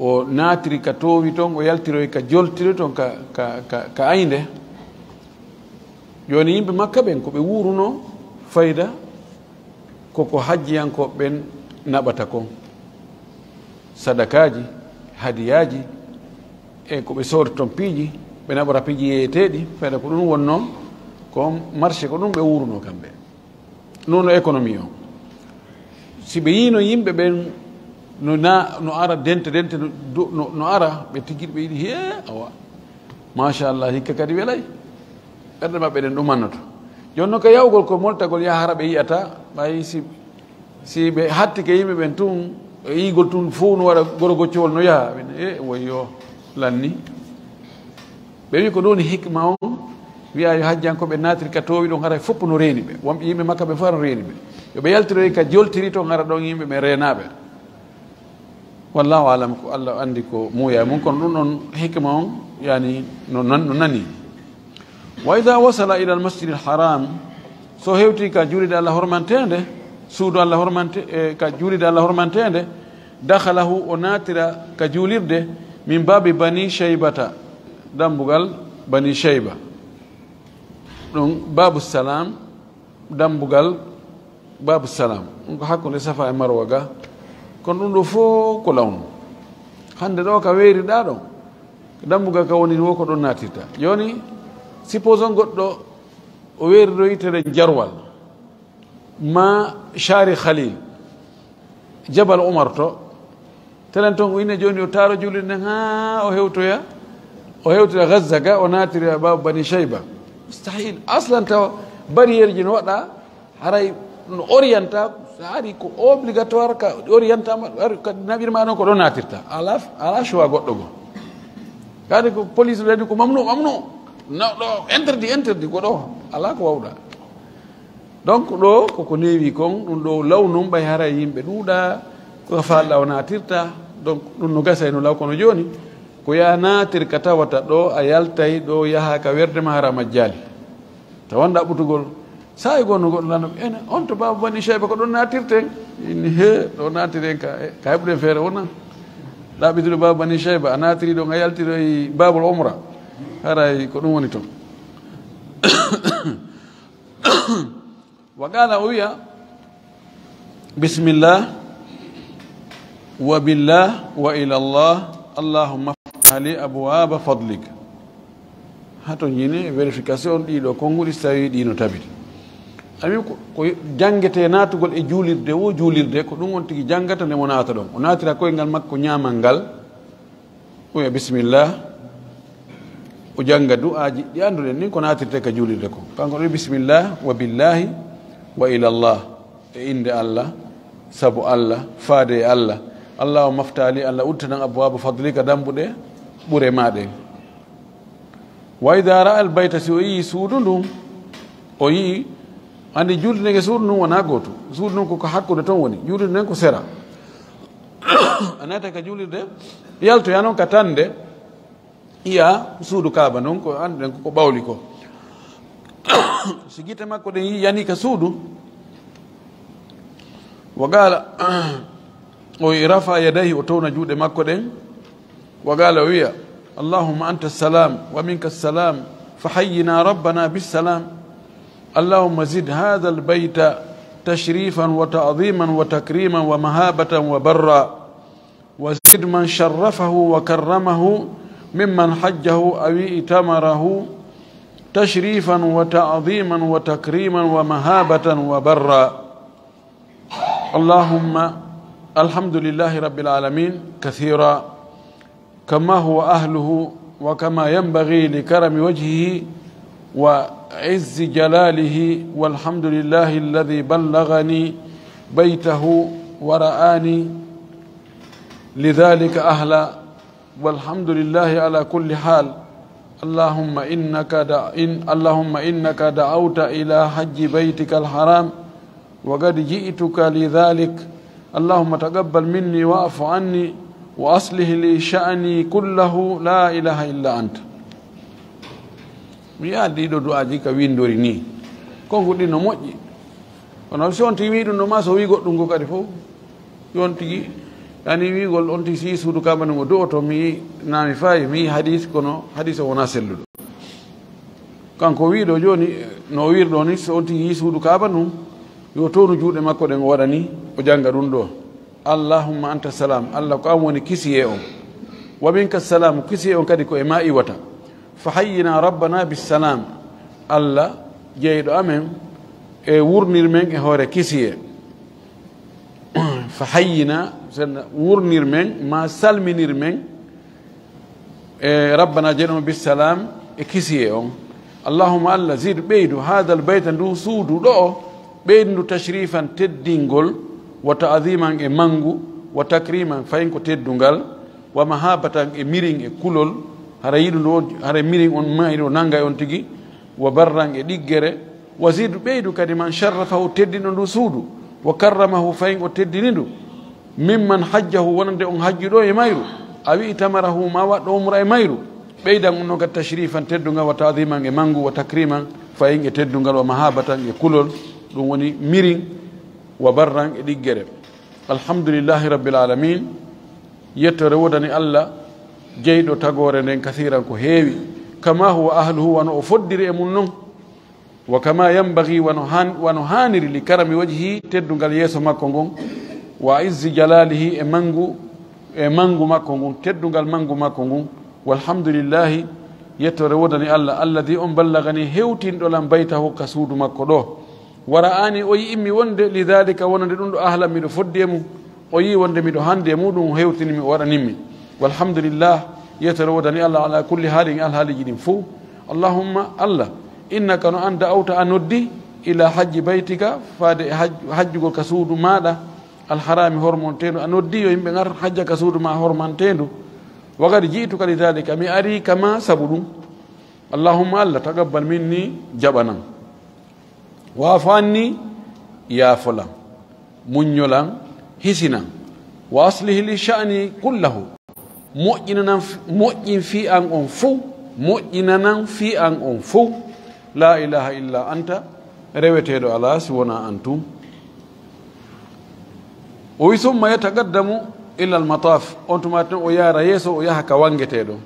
o natiri ka towi toon o yaltiroye ka joltiri toon ka aynde joni yimɓe makka ɓen ko ɓe wuruno fayda koko hajjiyankoɓe ɓen naɓata kon sadakaji hadiyaji e ko ɓe sori toon piiji ɓe naɓata piiji yeeyeteɗi fayda ko ɗum wonno ko marché ko ɗum ɓe wuruno kamɓe nono économie o si ɓe yino yimɓe ɓen no ara dente no ara ɓe tiguiɗ ɓe yiɗi he awa machallah hikka kadi welay ɓerɗe maɓɓe ɗen ɗumannoto jonno ko yawgol ko moltagol yahara ɓe yiyata ɓay si ɓe hattike yimɓe ɓen tun yigol tun fof no waɗa goro goccowol no yaha ɓen woyyo lanni ɓe wi ko ɗoni hikma on wiya yo hajjankoɓe natiri ka towi ɗon hara fopp no reeni ɓe wonɓe yimɓe makka ɓe fof no reeni ɓe yoɓe yaltiroy ka joltiri to hara ɗon yimɓe ɓe renaɓe wallahu alam ko allah andi ko muuya mum kono ɗum ɗon hikma on yani no nani wa ida wasala ila almasjidi alharam so hewti ka juulide allah hormantede suudu allah hormante ka juulide allah hormantede dakhalahu o natira ka juulirde min babi bani cheybata dambugal bani cheyba ɗum babu salam dambugal babu salam ɗum ko hakkude safa e marwa ga kono ɗum ɗo fof ko lawnu hande ɗo ka weeriɗa ɗon dambugal ka woni wo ko ɗon natirta joni suppose on goɗɗo o weeri ɗo yitere jarwal ma chari khalil jabal oumar to telen toon o ine joni o taaro julde nden ha o hewtoya gaza ga o natiri babu bani cheyba mustahil aslan tawa barriére ji no waɗa haray no orienta ari ko obligatoire ka orientama ka naɓirma noon ko ɗo natirta ala choix goɗɗo go kadi ko police ɗani ko mamnu ɗo interdit ko ɗo ala ko wawɗa donc ɗo koko newi kon ɗum ɗo law num ɓay haray yimɓe ɗuuɗa ko falɗa o natirta donc ɗum no gasa no law kono joni ko ya natir ka tawata ɗo a yaltay ɗo yaha ka werdema hara majjali tawanda ɓutugol sa e gonno goɗɗo lano ene on to baba bani cheyba ko ɗon natirten inni he ɗo natiren ka heɓuɗen feere wona ɗaɓitude baba bani cheyba a natiri ɗon a yaltiroy babul omra haray ko ɗum woni toon wa qala o wiya bisimillah wa billah wa ila llah allahumma ftah li abwaba fadlik hato ñini vérification ɗiɗo konnguli so tawi ɗino tabiti amin ko jangete natugol e juulirde wo juulirde ko ɗum on tigi jangata nde mo naata ɗon o natira koyngal makko ñamal ngal o wiya bisimillah o janga du'aji ɗi annduɗen ni ko natirte ka juulirde ko kanko ɗo bisimillah wa billahi wa ila llah e inde allah sabu allah faade e allah allahumma aftali allah udtanan abwabu fadlika dambuɗe ɓure maɗe. wa ida ra al bayta si o yii suudu ndun o yii andi julde ndege suudu ndun wona gootu suudu ndun koko hakkude toon woni julde nden ko sera a nata ka julirde yaltoya noon ka tande iya suudu kaaba noon ko anduɗen koko ɓawli ko si gite makko ɗen yi yani ka suudu wa gala o rafa yadayhi o towna juuɗe makko ɗen wa gala o wiya allahumma anta salam wa minka salam fa hayyina rabbana bisalam allahumma zid hadha albayta tashrifan wa ta'dhiman wa takriman wa mahabatan wa barra wa zid man sharrafahu wa karramahu mimman hajjahu aw itamarahu تشريفا وتعظيما وتكريما ومهابة وبرا اللهم الحمد لله رب العالمين كثيرا كما هو أهله وكما ينبغي لكرم وجهه وعز جلاله والحمد لله الذي بلغني بيته ورآني لذلك أهلا والحمد لله على كل حال اللهم إنك دعوت إلى حج بيتك الحرام وقد جئتك لذلك اللهم تقبل مني واعف عني وأصلح لي شأني كله لا إله إلا أنت. mi yaadi ɗo du'aji ka windori ni konko ɗi no moƴƴi kono si on tigi wiɗum no ma so wi goɗɗum go kadi fof yon tigi yani wigol on tigi si suudu kaba nugo do to mi nami fayi mi hadis kono hadis o wona selluɗo kanko wiɗo joni no wirɗo ni so on tigi yi suudu kaba num yo townu juuɗe makko ɗen o waɗa ni o janga ɗum ɗo allahumma anta salam allah ko an woni kisiye on wa minka salam kisiye on kadi ko e ma iwata fa hayyina rabbana bisalam allah jeyɗo amen e wurnir men e hoore kisiye fa hayyina sen wurnir men ma salminir men e rabbana jeyɗoma bisalam e kisiye on allahumma allah zid ɓeydu hada al bayta ndu suudu ɗo o ɓeydu ndu tashrifan teddingol wa ta'diman e mangu wa takriman fayin ko teddungal wa mahabatan e mirin e kulol hara yiɗu ndu hara mirin on mayi ɗo nanga on tigi wa barran e ɗiggere wa zid ɓeydu kadi man sharrafahu teddino ndu suudu wa karramahu fayin o teddini ndu mimman hajjahu wonande on hajjuɗo e mayru a wi tamarahu ma waɗɗo umra e mayru ɓeydan on noon kadi tashrifan teddungal wa ta'diman e mangu wa takriman fayin e teddungal wa mahabatan e kulol ɗum woni mirin wa barran e ɗiggere alhamdulillahi rabbil alamin yettore wodani allah jeyɗo tagore nden kathiran ko heewi kama huwa ahluhu wano o foddiri e mum noon wa kama yambagi wano haniri li karami wajhi teddungal yeeso makko ngon wa izzi jalalihi e mangu makko ngon teddungal mangu makko ngon walhamdulillahi yettore wodani allah alladi on ballagani hewtinɗolam bayta hokka suudu makko ɗo wara ani o yi immi wonde lidalika wonande ɗum ɗo ahla miɗo foddi e mum o yi wonde miɗo hande e muɗum hewtinimi o waɗanimmi walhamdulillah yettore wodani allah ala kulli haalin alhaaliji ɗin fo allahumma allah innaka no anda awta a noddi ila hajji baytika faade e hajjugol ka suudu maɗa alharami hormontedu a noddi yo yimɓe gar hajja ka suudu ma hormantedu wagadi jiituka lidalika mi ari kama sabu ɗum allahumma allah taqabbal minni jaɓanan waafanni yaafolan muññolan hisinan wa aslih li sha'ni kullahu moƴƴin fi an on fof moƴƴinanan fi an on fof la ilaha illa anta reweteɗo ala si wona an tum o wi summa yatagaddamu illa almataf on tuma tan o yaara yeeso o yaha ka wangeteɗo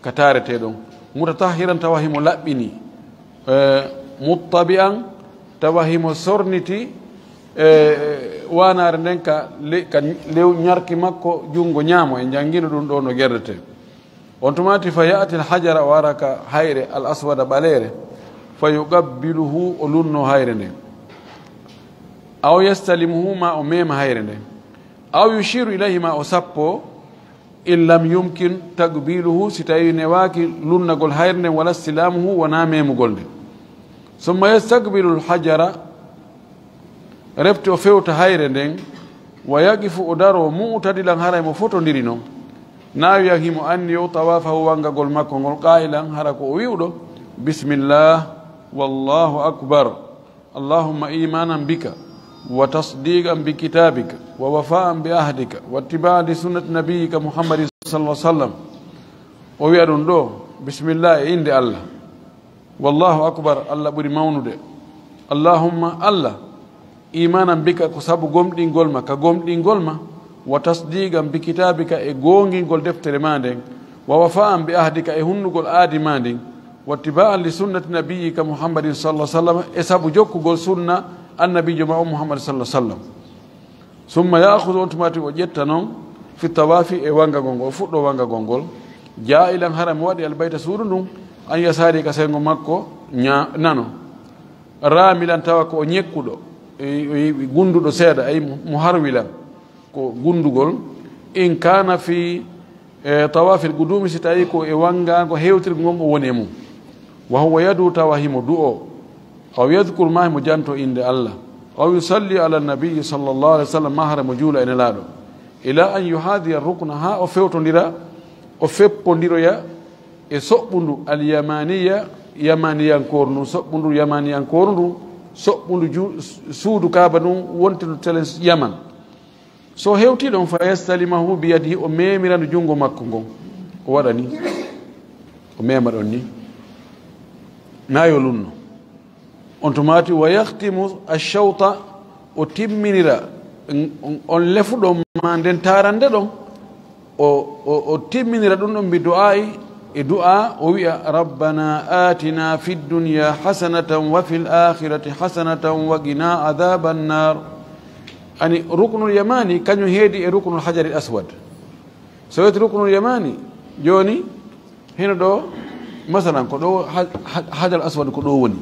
ka tareteɗon mutatahiran tawa himo laɓɓini muttabi'an tawa himo sorniti wanare nden ka lew ñarki makko jungo ñaamo e jangino ɗum ɗo no gerdete on tumati fa ya'ti al hajara o ara ka hayre al aswada ɓalere fa yuqabbiluhu o lunno hayre nden aw yastalimuhu ma o mema hayre nden aw yushiru ilayhi ma o sappo in lam yumkin taqbiluhu si tawi newaki lunnagol hayre nden wala istilamuhu wona memugol nden summa yastaqbilu al hajara refti o fewta hayre nden ويقف أدارو معتدلا هرم فوتو ديرينو ناو يهيم أن يطوافه وانغا مكو قائلا هركو ويودو بسم الله والله أكبر اللهم إيمانا بك وتصديقا بكتابك ووفاء بعهدك واتباعا لسنة نبيك محمد صلى الله عليه وسلم ويادون دو بسم الله عند الله والله أكبر الله بري مونود اللهم الله إيمانا بك كسب غومدين غولما كغومدين غولما وتصديقا بكتابك غونغين غول دفتر ماندين ووفاء بعهدك هنغول آدي ماندين واتباعا لسنة نبيك محمد صلى الله عليه وسلم اسابو جوكو غول سنة النبي جماع محمد صلى الله عليه وسلم ثم يأخذ أنتماتي وجتنون في الطواف وانغا غونغول فوتو وانغا غونغول جاء إلى الحرم وادي البيت سورنو أن يساري كسينغو مكو نانو راملا تواكو نيكودو غندو سيدا أي محرولا كو غندوغول إن كان في طواف القدوم ستايكو وانغا هيوتر غونغو ونيمو وهو يدو تواهيم دعو أو يذكر ما مجانتو عند الله أو يصلي على النبي صلى الله عليه وسلم مهر مجولة إن لادو إلى أن يهادي الركن ها أو فيوتو نيرا أو فيبو نيرو يا إسوبندو اليمانية يمانيا كورنو سوبندو يمانيا كورنو سوبندو سودو كابانو وانتو تلنس يمن so hewti ɗon fa yastalimahu biyadihi o memirano junngo makko ngon o waɗani o mema ɗon ni nayo lunno on tumati wa yahtimu ashawta o timminira on lefuɗo ma nden tarande ɗon o timminira ɗum ɗon bi du'ai e du'a o wi'a rabbana atina fi dunya hasanatan wa fil akhirati hasanatan wa qina adhaban nar ani ruknul yamani kañum heedi e ruknul hajaril aswad so wiyete ruknul yamani joni hino ɗo masalan ko ɗo hajarul aswad ko ɗo woni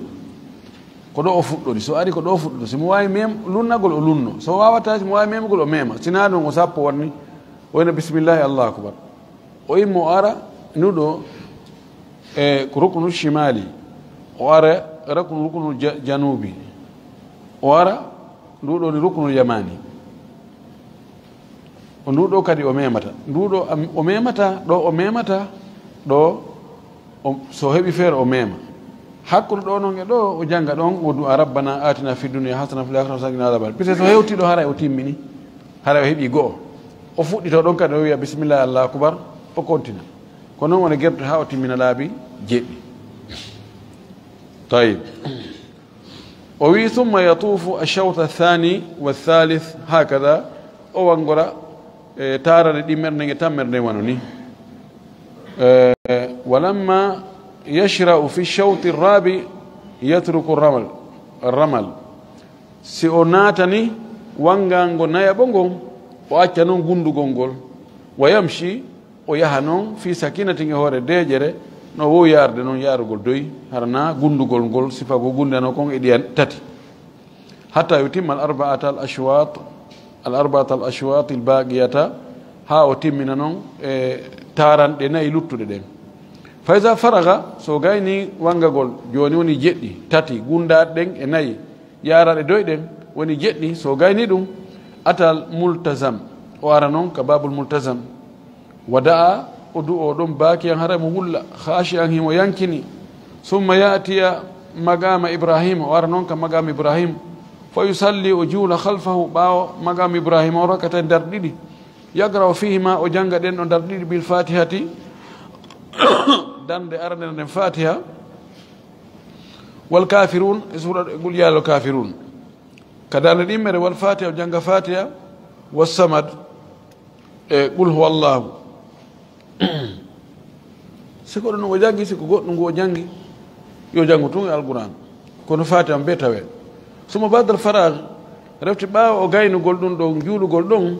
ko ɗo o fuɗɗori so ari ko ɗo fuɗɗoto simo wawi lunnagol o lunno so wawata simo wawi memgol o mema sina ɗum o sappo wonni wona bisimillahi allahu akbar o immo o ara nuɗo e ko ruknul shimali o ara ruknul janubi o ara nduɗo ni ruknul yamani o nduɗo kadi o memata nduɗo o memata ɗo o memata ɗo so heɓi feere o mema hakkude ɗo noon e ɗo o janga ɗon o du'a rabbana atina fi dunya hasana fil akhirati hasana qina adhaban peut-être so hewtiɗo haray o timmini haray o heeɓi go'o o fuɗɗito ɗon kadi o wiya bisimillahi allahu akbar o continue ko noon wona gerto ha o timmina laabi jeɗɗi tayib وي ثم يطوف الشوط الثاني والثالث هكذا او وانغورا تارا دي مرنغي تامرني وانوني ولما يشرع في الشوط الرابع يترك الرمل سيوناتني وانغانغو نايا بونغو واچا نون غوندو غونغول ويمشي ويهانون في سكينة هوري ديجره no wo yarde noon yarugol doyi harana gundugol ngol sifa ko gundano kon e ɗiyan tati hatta yutimma al arba'at al ashwat al baqiyata ha o timmina noon e taranɗe nayi luttuɗe ɗen fa iza faraga so gayni wangagol joni woni jeɗɗi tati gundaɗe ɗen e nayi yaraɗe doy ɗen woni jeɗɗi so gayni ɗum atal multazam o ara noon ka babul multazam wada'a o du'o ɗon baakiyan hara mo wulla khashi'an himo yankini summa ya'tiya magama ibrahima o ara noon ka magama ibrahima fa yusalli o juula halfahu ɓaawo magama ibrahima o rakata nder ɗiɗi yagra o fihima o janga ɗen ɗo nder ɗiɗi bil fatihati dande arande nden fatiha wal kafirun e suura gul yaalo kafirun kadane ɗimmere wal fatiha o janga fatiha wassamad e qul huwa allahu siko ɗo no o jangi siko goɗɗo ngu o jangi yo jangu tun e alquran kono fatiha be tawe suma badal farag refti ɓaawa o gaynugol ɗum ɗo juulugol ɗon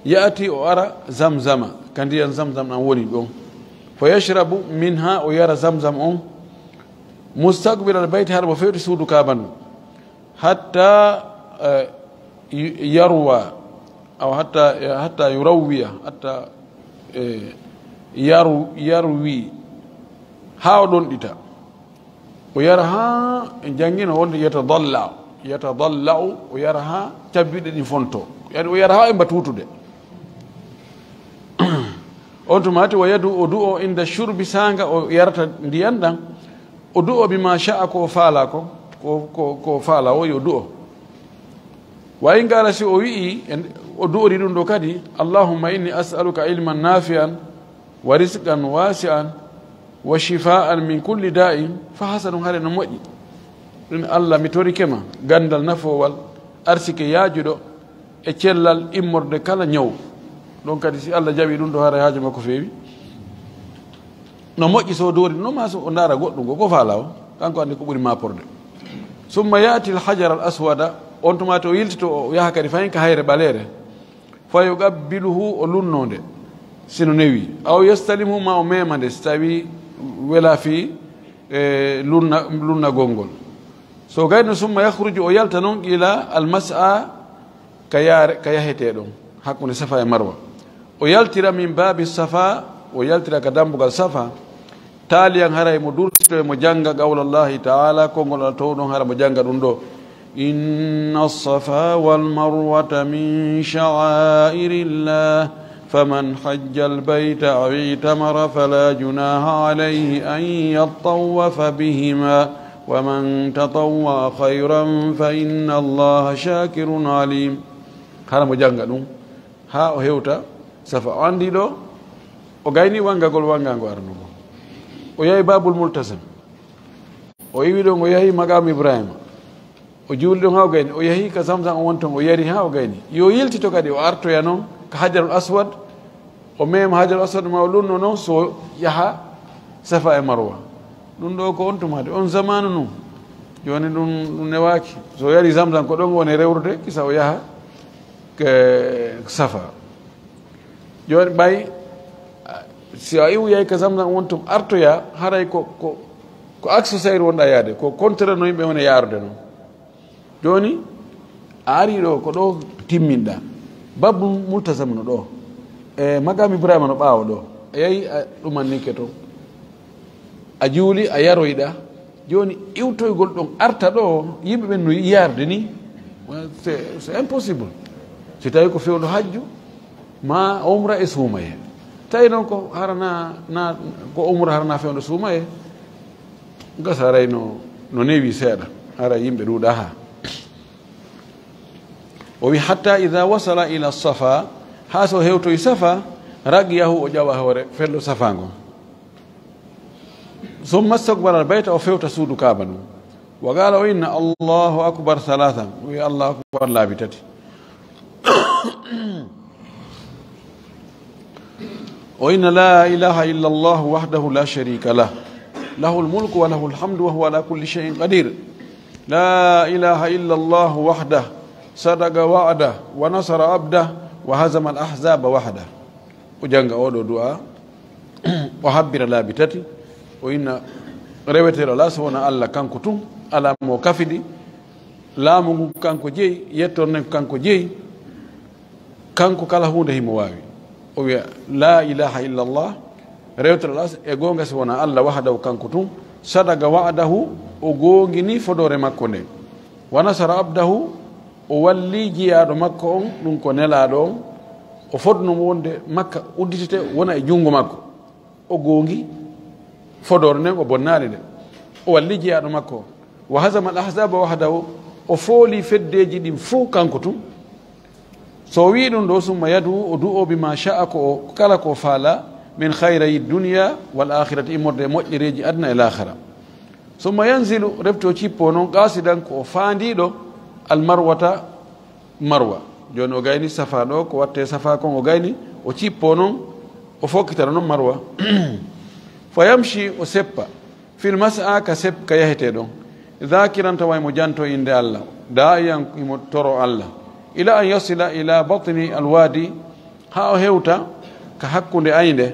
yaati o ara zamzama ka ndiyan zamzam ɗan woni ɗon fo yashrabu min ha o yara zamzam on mustaqbil al bayt har mo fewti suudu kabandu hatta yarwa aw hatta yurawwiya hatta yarwi ha o ɗon ɗita o yara ha jangino wonde yatadallau o yara ha cabbiɗe ɗi fonto yani o yara ha e mbatutude on tumati wa yadu o du'o inda shurbi sanga o yarata ndiyan ɗan o du'o bima sha'a ko faala ko faala o yo du'o wa in qala si o wi'i o du'ori ɗum ɗo kadi allahumma inni as'aluka ilman nafi'an wa rizqan wasi'an wa shifa'an min kulli da'in fa hasanun hare no moƴƴi ɗum allah mi torikema gandal nafowal arsike yaajuɗo e cellal immorde kala ñaw ɗon kadi si allah jaɓi ɗum ɗo hara haaji makko feewi no moƴƴi so doori no ma so o ndaara goɗɗum go ko faala o kanko andi ko ɓuri maporde summa yaati l hajar al aswada on tuma to o yiltito o yaha kadi fayin ka hayre ɓaleere fa yuqabbiluhu o lunnode sino newi aw yastalimhu ma o memande so tawi wela fi lunnagol ngol so gayno summa yahruju o yalta noon ila almas'a ka yaheteɗon hakkude safa e marwa o yaltira min babi safa o yaltira ka dambugal safa taaliyan haray mo durtito mo janga qawlallahi taala kongol al to ɗon hara mo janga ɗum ɗo inna safa walmarwata min sha'airillah faman hajja albayta aw itamara fala junaha alayhi an yattawafa bihima waman tatawwa khayran fa inna allaha shakirun alim hara mo janga ɗum ha o hewta safa o andi ɗo o gayni wangagol wangago arnugo o yahi babul multasam o iwi ɗon o yahi magam ibrahima o juuli ɗon ha o gayni o yahi ka samsan o wonton o yari ha o gayni yo yiltito kadi o artoya noon ka hajarul aswad o mema hajarul aswad ma o lunno noon so yaha safa e marwa ɗum ɗo ko on tumade on zamanu num joni ɗum newaki so yari samsan ko ɗon woni rewrude kisa o yaha ke safa joni ɓay si a iwuyay ka samsan wontum artoya haray ko accessaire wonɗa yaade ko contraire no yimɓe wone yarude noon joni a ari ɗo ko ɗo timminɗa babbu multasam no ɗo e magam ibrahima no ɓaawa ɗo a yahi a ɗumannike to a juuli a yaroyɗa joni iwtoygol ɗon arta ɗo yimɓe ɓen no yarde ni c'est impossible si tawi ko fewdo hajju ma umra e suumaye tawi noon ko harana na ko umra harana fewdo suumaye gasa aray no newi seeɗa ara yimɓe ɗuuɗa ha o wi hatta ida wasala ila safa ha so hewtoye safa raqiyahu o ƴawa hoore fello safa ngon summa staqbala albayta o fewta suudu kaaba ɗum wa qala o inna allahu akbar halathan o wi allahu akbar laabi tati o inna la ilaha illa allah wahdahu la sharika lah lahu lmulku wa lahu lhamdu wa huwa ala kulli shay'in qadir la ilaha illa allah wahdah sadaqa wa'dah wa nasara abdah wa hazama al ahzaba wahdah o janga oɗo du'a o habbira laabi tati o inna rewetero la so wona allah kanko tun ala mo kafidi laamu ngu kanko jeeyi yettorne kanko jeeyi kanko kala hunde himo wawi o wiya la ilaha illa allah rewtere las e gonga so wona allah wahdahu kanko tun sadaga wa'dahu o gongini fodore makko nde wa nasara abdahu o walli jiyaɗo makko on ɗum ko nelaɗo on o fodnomo wonde makka udditete wona e jungo makko o gongi fodore nden o bonnani nde o walli jiyaɗo makko wa hazama al ahzaba wahdahu o fooli feddeji ɗin fo kanko tun so wi ɗum ɗo summa yadu o du'o bima sha'a ko kala ko faala min hayrayi dunia wal akhirati immorde e moƴƴereji adna e l'akhira summa yanzilu refto cippo noon qasidan ko o faandiɗo almarwata marwa joni o gayni safa ɗo ko watte safa kon o gayni o cippo noon o fokkitara noon marwa fa yamshi o seppa fil mas'a ka sepp ka yahete ɗon dhakiran tawa mo janto inde allah da'iyan imo toro allah ila an yasila ila batni alwadi ha o hewta ka hakkunde aynde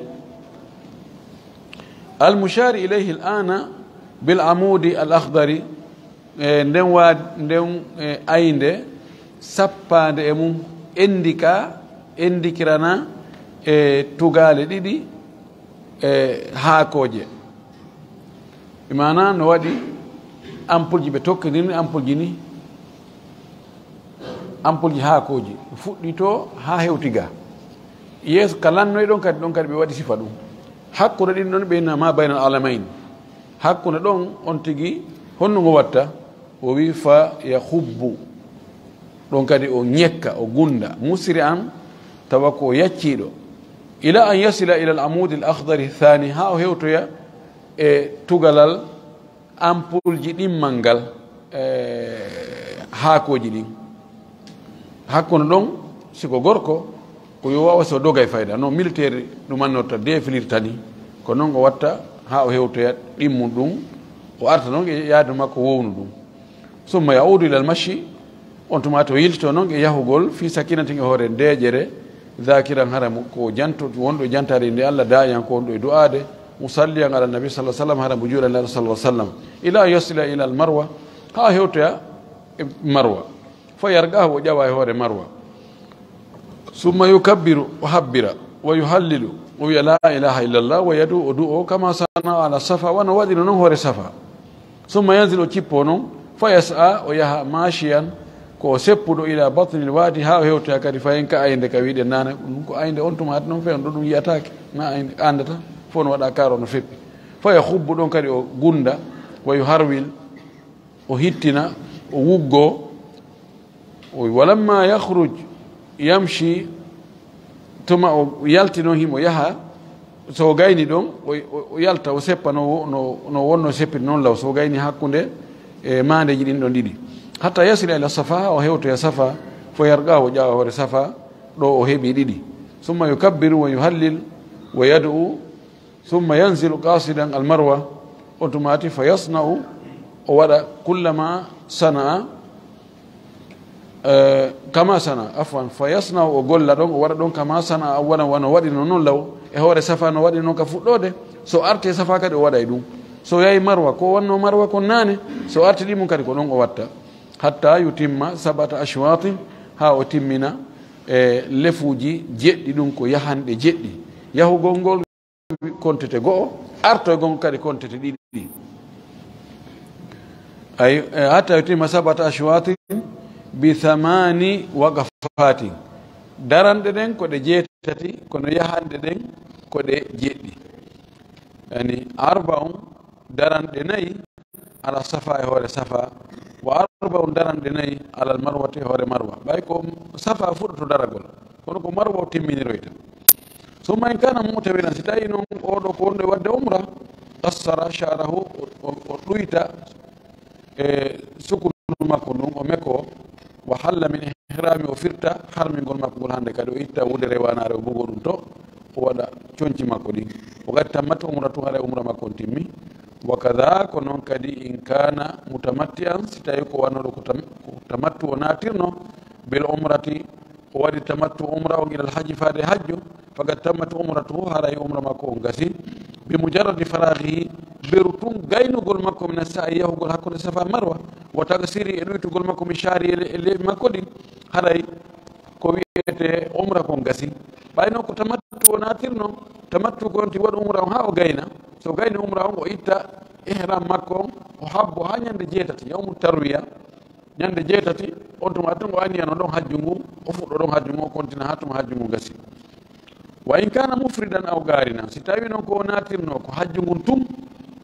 almushari ilayhi al'ana bil amudi al akhdari nden aynde sappande e mum endikirana e tugale ɗiɗi haakoje imana no waɗi ampoule ji ɓe tokkidini ampoule ji ni ampulji haakoji fuɗɗi to ha hewtiga yeeso ka lannoy ɗon kadi ɓe waɗi sifa ɗum hakkude ɗin ɗon ɓeyna ma baynal alamain hakkude ɗon on tigi honno ngo watta o wi fa yahubbu ɗon kadi o ñekka o gunda musri an tawa ko yacciɗo ila an yasila ila al amudi l ahdari thani ha o hewtoya e tugalal ampulji ɗimmal ngal haakoji ɗin hakkude ɗon siko gorko ko yo wawa so dogay fayda non militaire ɗumannorta defilirta ni ko noon o watta ha o hewtoya ɗimmum ɗum o arta noon e yaadu makko wownu ɗum summa yaudu ila al machi on tuma to yiltito noon e yahugol fi sakinati e hoore ndeƴere zakiran haramu ko janto wonɗo jantade nde Allah dayan ko wonɗo e du'ade musalliyan ala nabi sallah sallam haramu juuɗanlaɗo sallah sallam ila yasila ila al marwa ha hewtoya e marwa fa yargahu o ƴawa e hoore marwa summa yukabbiru o habbira wa yuhallilu o wiya la ilaha illallah wa yadu o du'o kama sana ala safa wano waɗino noon hoore safa summa yanzil o cippo noon fa yas'a o yaha machiyan ko seppuɗo ila batnil wadi ha o hewtoya kadi fayin ka ayde ka wiɗe nana ɗum ko ayde on tuma noon fewn ɗo ɗum yiyatake ma ayde andata fof no waɗa karo no feppi fa yahubbu ɗon kadi o gunda wa yuharwil o hittina o wuggo walamma yahruj yamshi tuma o yalti noon himo yaha so gayni ɗon o yalta o seppa no wonno seppiti noon law so gayni hakkude e mandeji ɗin ɗon ɗiɗi hatta yasila ila safa o hewtoya safa fo yarga o ƴawa hoore safa ɗo o heeɓi ɗiɗi summa yukabbiru wa yuhallil wa yad'u summa yanzilu qasidan al marwa on tumati fa yasna'u o waɗa kullama sana'a kama sana afwan fa yasna o golla ɗon o waɗa ɗon kama sana wona waɗino noon law e hoore safa no waɗi noon ka fuɗɗode so arte safa kadi o waɗa e ɗum so yahi marwa ko wanno marwa kon nane so arti ɗimum kadi ko ɗon o watta hatta yutimma sabata ashwatin ha o timmina e lefuji jeɗɗi ɗum ko yahanɗe jeɗɗi yahugol ngol kontete go'o artoygol kadi kontete ɗiɗi ay hatta yutimma sabata ashwatin bi thamani waqafatin daranɗe ɗen ko ɗe jeetati kono yahanɗe ɗen ko ɗe jeɗɗi yani arbaun daranɗe nayi ala safa e hoore safa wa arbaun daranɗe nayi alal marwati e hoore marwa ɓay ko safa fuɗɗoto daragol kono ko marwa o timminiroyta summa in kana mutawilan si tawi noon oɗo ko wonɗo e wadde umra qassara sharahu o ɗuyta e sukunu makko ɗum o mekko wa halla min ihrami o firta harmingol makko ngol hannde kadi o itta wudere wanare o bugo ɗum to o waɗa coñci makko ɗin o gadi tammata umra tu haɗa umra makko on timmi wa kada ko noon kadi in kana mutamatti an si tawi ko wannoɗo ko tamattu o natirno bel umrati o waɗi tamattu umra on ilal haji faade hajju fagad tammatu umratu haray umra makko on gasi bi mujarradi faragihi beru tun gaynugol makko mina sa'i yahugol hakkude safa marwa wo tagasiri e ɗuytugol makko mi shari e leeɓi makko ɗin haray ko wiyete umra kon gasi ɓayno ko tamattu o natirno tamattu ko onti waɗa umra on ha o gayna so gayni umra on o itta ihram makko on o habbo ha ñande jeetati yawmu tarwiya ñande jeetati on tuma tan o aniyano ɗon hajju ngu o fuɗɗo ɗon hajju ngu o continue ha tuma hajju ngu gasi wa in kana mufridan aw garina si tawi noon ko o natirno ko hajju ngun tum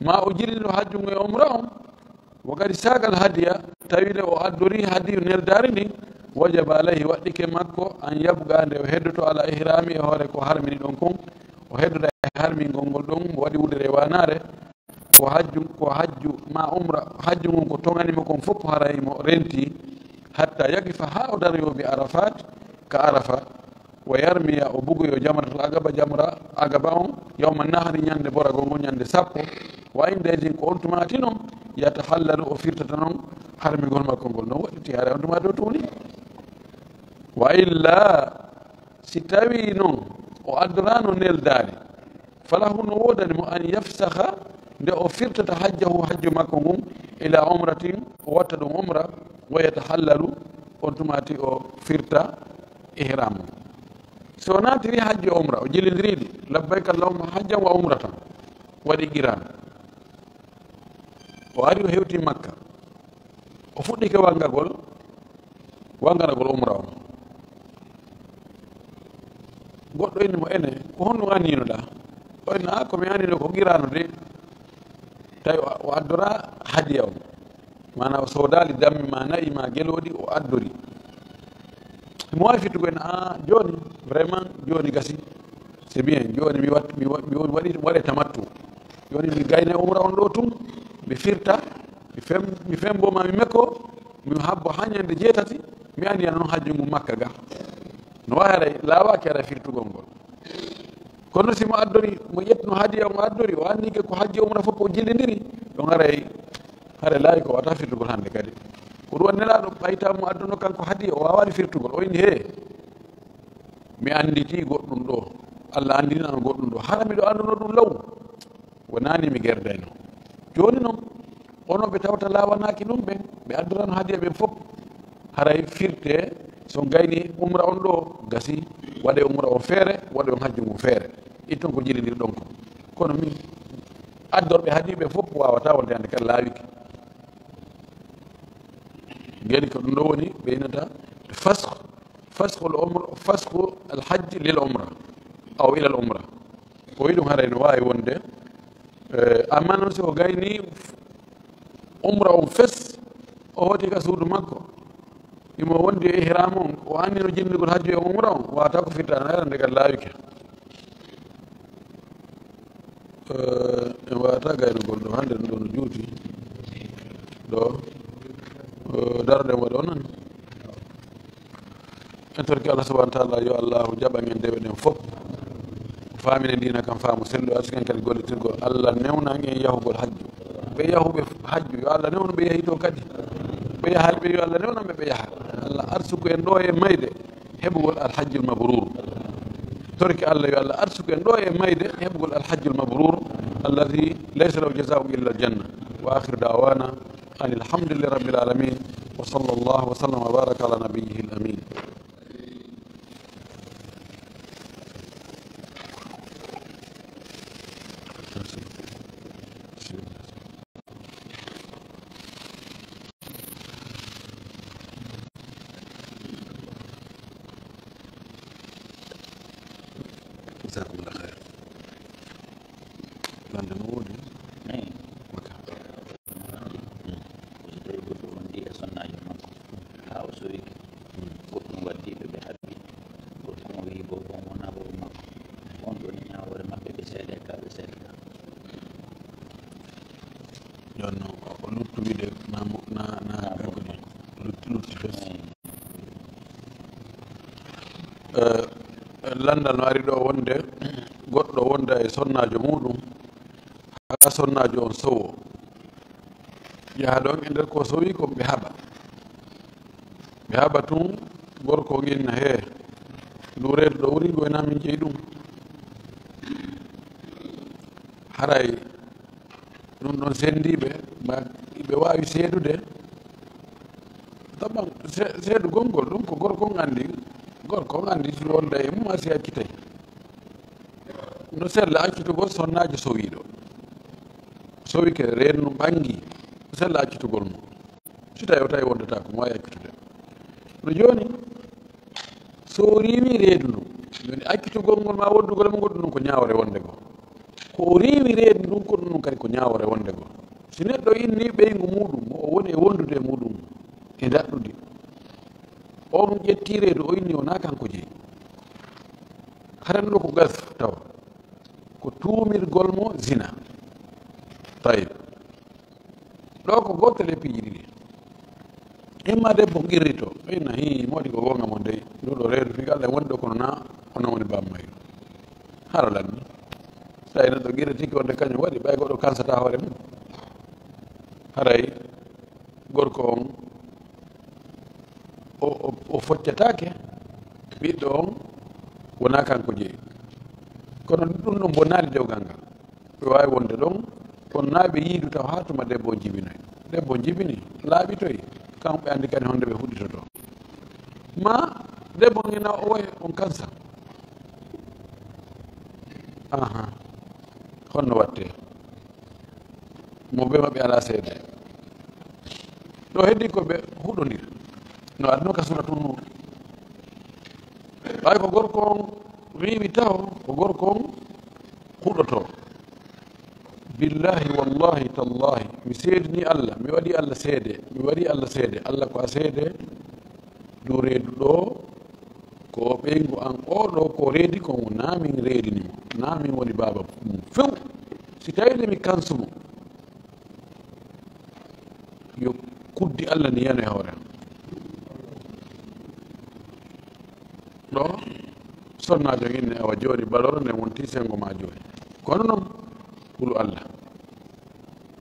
ma o jilino hajju ngu e umra on wo kadi sagal hadiya tawile o addori hadiyu neldari ndin wajaba alayhi waɗɗike makko an yabga nde o heddoto ala ihrami e hoore ko harmini ɗon kon o heddoda e harmingol ngol ɗon mo waɗi wudere wanare ko hajju ma umra hajju ngun ko toganimo kon fof haray mo renti hatta yagifa ha o daroyo bi arafat ka arafa wa yarmiya o bugoyo jamratul agaba jamra agaba on yawma nahri ñande boragol ngol ñande sappo wa indedin ko on tumati noon yatahallalu o firtata noon harmigol makko ngol noon waɗiti haara on tumati o tuuni wa illa si tawi noon o addorano neldade falahu no wodani mo an yafsaha nde o firtata hajjahu hajju makko ngun ila umratin o watta ɗum umra wa yatahallalu on tumati o firta ihram so natiri hajji umra o jilidiriɗi labbayka allahumma hajjan wa umratan waɗi qiran o ari o hewti makka o fuɗɗi kewal ngagol wanganagol umra on goɗɗo inni mo ene ko honno anninoɗa o enna komi annino ko qirano de tawi o addora hadiya on mana o soodali dammi ma nayi ma geloɗi o addori mo wawi fittugo en joni vraiment joni gasi c'est bien joni mi waɗe tamattu joni mi gayne umra on ɗo tum mi firta mi femboma mi mekko mi habbo ha ñande jeetati mi andi ana noon hajju mum makka ga no wawi aɗa laawaki aɗa firtugol ngol kono simo addori mo ƴettuno hadiya mo addori o annike ko hajji umra fof o jillidiri ɗon haɗa laawi ko wata firtugol hannde kadi ko ɗum nelaɗo ɓayta mo adduno kanko hadiya o wawani firtugol o inni he mi anditi goɗɗum ɗo allah andinano goɗɗum ɗo hara miɗo anduno ɗum law wonani mi gerdayno joni noon onon ɓe tawta lawanaki ɗum ɓen ɓe addorano hadiya ɓen fof haray firte so gayni umra on ɗo gasi waɗe umra on feere waɗe on hajju mum feere itton ko jilidir ɗon ko kono min addorɓe haadiɓe fof wawata wonde hande kadi laawiki geni ko ɗum ɗo woni ɓeynata fasqu alhajji lil umra aw ila al umra o wi ɗum haray no wawi wonde amma noon siko gayni umra on fes o hoti ka suudu makko imo wondi e ihram on o anni no jindigol hajju e umra on wata ko firtano arande kadi laawike en wawata gaynugol ɗo hande ɗum ɗo no juuti ɗo daroɗen waɗi o nan en torki allah subahana taala yo allahu jaɓan en dewe ɗen fof famine ndina kam faamu sellu arsiken kadi gollitirgol allah newnan en yahugol hajju ɓe yahuɓe hajju yo allah newno ɓe yeehi to kadi ɓe yahalɓe yo allah newnan ɓe ɓe yaha allah arsugo en ɗo e mayde heɓugol alhajjul mabrur torki allah yo allah arsugo en ɗo e mayde heɓugol alhajjul mabrur alladi laysa lahu jasau illa aljanna wa akhiru dawana an alhamdulillahi rabbil alamin wa sallallahu wa sallam wa baraka ala nabiyihi al amin جزاكم الله خير لأن نقول jonno o luttu wiide na lutti fes landal no ari ɗo wonde goɗɗo wonda e sonnajo muɗum ha sonnajo on sowo yaha ɗon e nder ko sowi ko ɓe haɓa tun gorko ginna he ndu reedu ɗo wuri goyna min jeeyi ɗum haray ɗum ɗon sendiɓe ɓe wawi seedude taɓan seedu gongol ɗum ko gorko on andi si wonda e mum asi accitay no sella accitugol sonnajo sowiɗo sowi ke rennu ɓangi no sella accitugol mum si tawi o tawi wondata ko mo wawi accitude no joni so riwi reedu ndu joni accitugol ngol ma woddugol mo goɗɗum ɗum ko ñawre wonde go ko riwi reedu ndun ko ɗum ɗum kadi ko ñawre wonde go si neɗɗo inni ɓeygu muɗum o woni e wondude e muɗum e daɗɗude on ƴetti reedu o inni wona kanko jeeyi haranɗo ko gas taw ko tuumirgol mo zina tayib ɗo ko gotel e piiji ɗiɗi imma debbo qirrito ina moɗi ko gonga mo dey nduɗo reedu fi allah woni ɗo kono na onon woni bammayru hara lanni so tawi neɗɗo qirri tigi wonde kañum waɗi ɓay goɗo kansata hoore mum haray gorko on o foccatake ɓiɗɗo on wona kanko jeeyi kono ɗum ɗon bonnali dewgal ngal ɓe wawi wonde ɗon kono naaɓe yiidu taw ha tuma debbo jibinoy debbo jibini laaɓitoy kamɓe ɓe andi kadi honde ɓe fuɗɗitoto ma debbo ngina o wayi on kansa honno watte mo ɓe maɓe ala seede ɗo heddi ko ɓe huɗodir no adno ka sura tun nur ay ko gorko on riwi taw ko gorko on huɗoto billahi wallahi tallahi mi seedini allah mi waɗi allah seede mi waɗi allah seede allah ko a seede dow reedu ɗo ko ɓeygu an oɗo ko reedi ko namin reedinimo namin woni baba mum few si tawide mi kansumo yo kuddi allah ni yano e hoore am ɗo sonnajo inne awa jooɗi baloro nde wonti sengo ma jooɗi kono noon hulu allah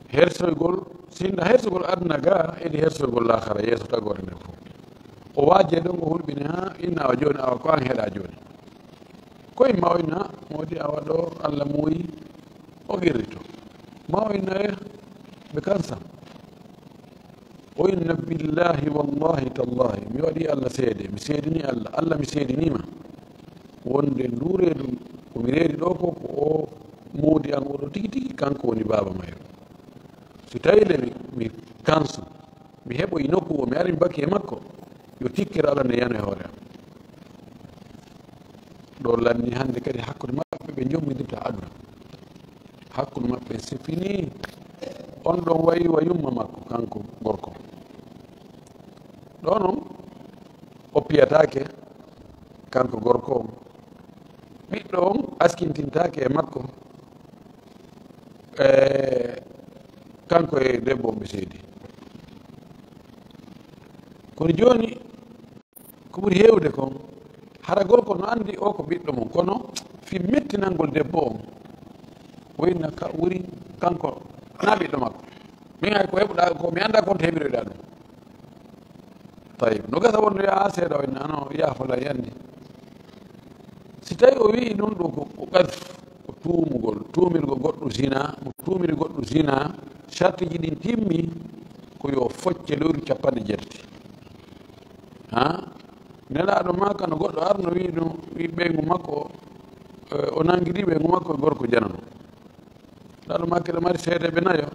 hersoygol sinda hersogol aduna ga eɗi hersoygol lahara yeeso tagore nde fof o waaje ɗon o hulɓini ha inna awa joni awa ko an heeɗa joni koye mawina modi awa ɗo allah muuyi o guirrito mawina e ɓe kansam o inna billahi wallahi tallahi mi waɗi allah seede mi seedini allah allah mi seedinima wonde ndu reedu komi reedi ɗo ko ko o moodi an oɗo tigi tigi kanko woni baba mayo so tawide mi kansu mi heɓoyi nokku o mi ari mi bakki e makko yo tikkere allah nde yano e hoore am ɗo lanni hannde kadi hakkude maɓɓe ɓe jommidirta aduna hakkude maɓɓe so fini on ɗon wayi wa yumma makko kanko gorko ɗo noon o piyatake kanko gorko on ɓiɗɗo on askintintake e makko kanko e debbo on ɓe seedi kono joni ko ɓuri hewde kon hara gorko no andi o ko ɓiɗɗo mum kono fi mettinalngol debbo on woyna ka wuri kanko na ɓiɗɗo makko min hay ko heɓuɗa ko mi anda kon to heɓiroyɗa ɗum tayib no gasa wonno ya seeɗa o nano yaafola yandi si tawi o wii noon ɗo ko qadf ko tuumugol tuumirgo goɗɗo zina mo tuumiri goɗɗo zina sartiji ɗin timmi ko yo focce lewru 70 ha nelaɗo ma kano goɗɗo arno wi ɗum wi ɓeygu makko o nanguiri ɓeygu makko e gorko janano laɗo ma keɗo mari seedeɓe nayo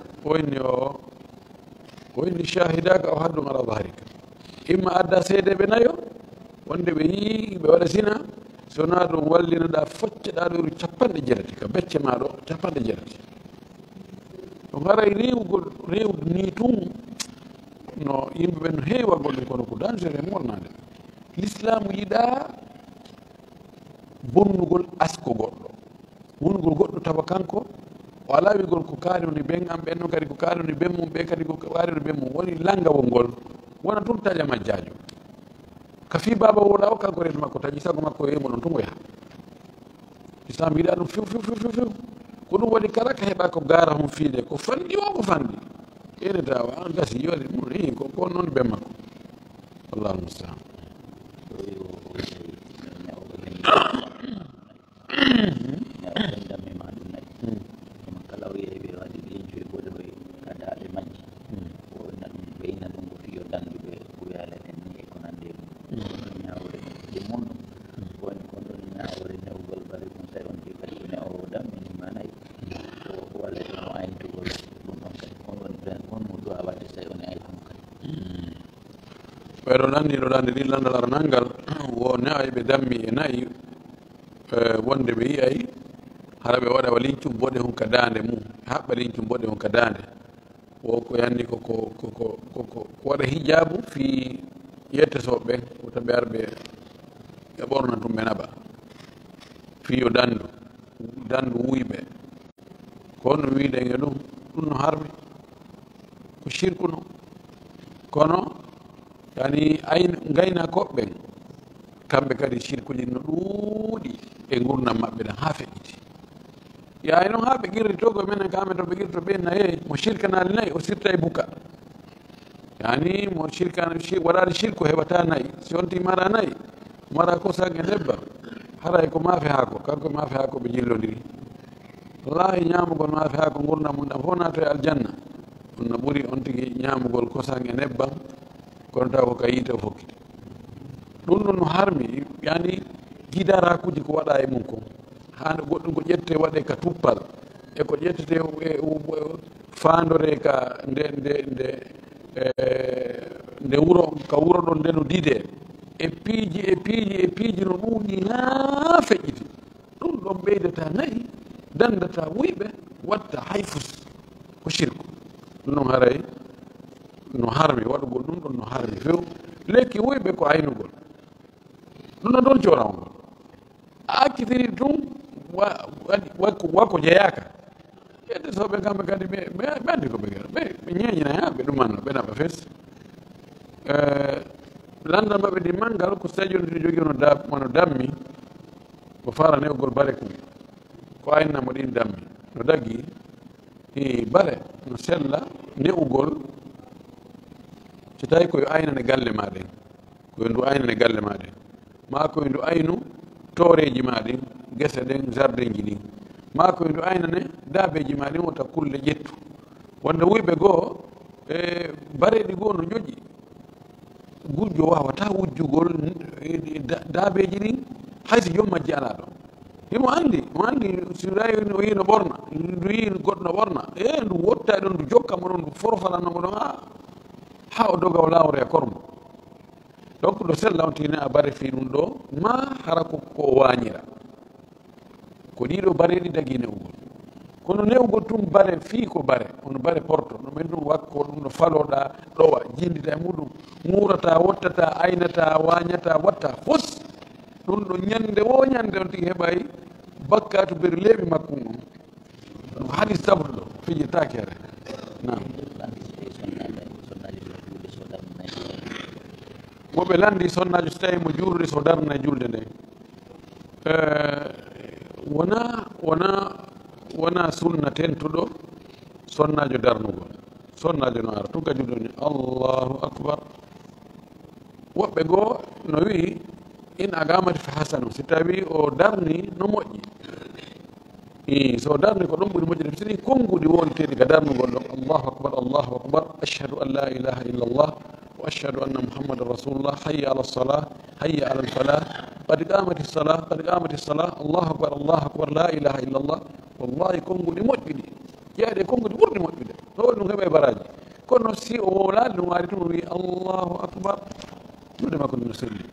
o inni shahidaka o haddum ala dahrika imma adda seedeɓe nayo wonde ɓe yii ɓe waɗa zina sona ɗum wallinoɗa focceɗa ɗo 70 ka becce ma ɗo 70 ɗum haray rewdu ni tun no yimɓe ɓe no heewi waggol ɗum kono ko dangereux e molnade l'islamu yiɗa bonnugol asko goɗɗo wonnugol goɗɗo tawa kanko o ala wigol ko kaaliwni ɓen am ɓenno kadi ko kaaliwni ɓen mum ɓe kadi ko kaaliwni ɓen mum woni langawol ngol wona tun taƴa majjajo ka fi baba woɗa o kanko reedu makko taƴi sago makko yeymo ɗon tun o yaha islam yiɗa ɗum few ko ɗum waɗi kala ka heɓa ko gara hon fiide ko fandi o ko fandi ene tawa an gasi yoɗe mum ko noon ɓen makko wallahu mustaan ɓeɗo nanniɗo ɗande ɗi landal arnangal wo nayi ɓe dammi e nayi wonde ɓe yiyay hara ɓe waɗa wa lincum boɗe hun ka dande mum haɓɓa lincum boɗe hun ka dande wo ko yanni ko waɗa hijabu fi yettesoɓe ɓen wota ɓe arɓe ɓe ɓorna tum ɓe naɓa fiyo dandu wuyɓe kono wiɗen e ɗum no harmi ko shirkuno kono yani gayna koɓɓen kamɓe kadi shirkuji no ɗuuɗi e gurdam maɓɓe ɗen ha feƴƴiti yahay noon ha ɓe guirrito ko minen kamen to ɓe guirrito ɓe nayi mo shirkanali nayi o sirta e buka yani mo waɗade shirku heɓata nayi si on timara nayi mara kosan e nebbam haray ko maafe haako kanko maafe haako ɓe jillodiri wallahi ñamugol maafe haako gurdam mum ɗam fof nato e aljanna ɗum no ɓuuri on tigui ñamugol kosan e nebbam kono taw ko ka yiite o fokkiti ɗum ɗon no harmi yani gidarakuji ko waɗa e mum ko hande goɗɗum ko ƴette waɗe ka tuppal e ko ƴettete e fandore ka nde nde wuro ka wuro ɗon nde no dide e piiji no ɗuuɗi haa feƴƴiti ɗum ɗon ɓeydata nayi dandata wuyɓe watta hayfus ko shirku ɗum noon haray no harmi waɗugol ɗum ɗon no harmi few lekki wuyɓe ko aynugol ɗum no ɗon corawo ngol a accitiri ɗum wako jeyaka ƴedde soɓe kamɓe kadi ɓe andi ko ɓe gera ɓe ñeñina ɓe ɗumanno ɓe naɓa fes landal maɓɓe ndi manngal ko sadio ndi jogii wono dammi ko fara newgol bare kum ko aynamo ɗin dammi no daggi bare no sella ne'ugol so tawi koye aynane galle ma ɗen koye ndu aynane galle ma ɗen ma koye ndu aynu tooreji ma ɗin gese ɗen jardin ji ɗin ma koye ndu aynane daabeji ma ɗin wota kulle ƴettu wonde wuyɓe goo bareɗi goo no ñoƴƴi gujjo wawata wujjugol daabeji ɗin hayso jom majji ala ɗon imo andi si tawi o yino ɓorna ndu yi goɗɗo no ɓorna ndu wotta ɗon ndu jokkamo ɗon ndu forfalanamo ɗon ha o doga o lawre e kormo donc ɗo sella on tine a bare fi ɗum ɗo ma hara ko wañira ko ɗiɗo bareɗi dagui newugol kono newugol tum bare fi ko bare ono bare porto no men ɗum wakko ɗum no faloɗa ɗowa jindita e muɗum murata wottata aynata wañata watta fos ɗum ɗo ñande wo ñande on tigi heɓay bakkatu ber leeɓi makkum on ɗum halis tabdo ɗo fijirtaki hare nam moɓe landi sonnajo so tawi mo juurɗe so darna e julde nde wona sunna tentuɗo sonnajo darnugol sonnajo no ara tugga juɗo ni allahu akbar woɓɓe goo no wi in agamati fa hasanu si tawi o darni no moƴƴi so darni ko ɗon ɓuri moƴƴude sini konnguɗi wonteɗi ga darnugol ɗon allahu akbar ashhadu an la ilaha illa allah wa ashhadu anna muhammadan rasulullah hayya ala lsalah hayya ala lfalah qad qamati lsalah allahu akbar la ilaha illa allah wallahi konnguɗi moƴƴuɗi jeeɗe konnguɗi ɓurɗi moƴƴude to ɗum heɓe baraji kono si o wowlaade ɗum waari tuma wi allahu akbar ɗuɗe makko no selli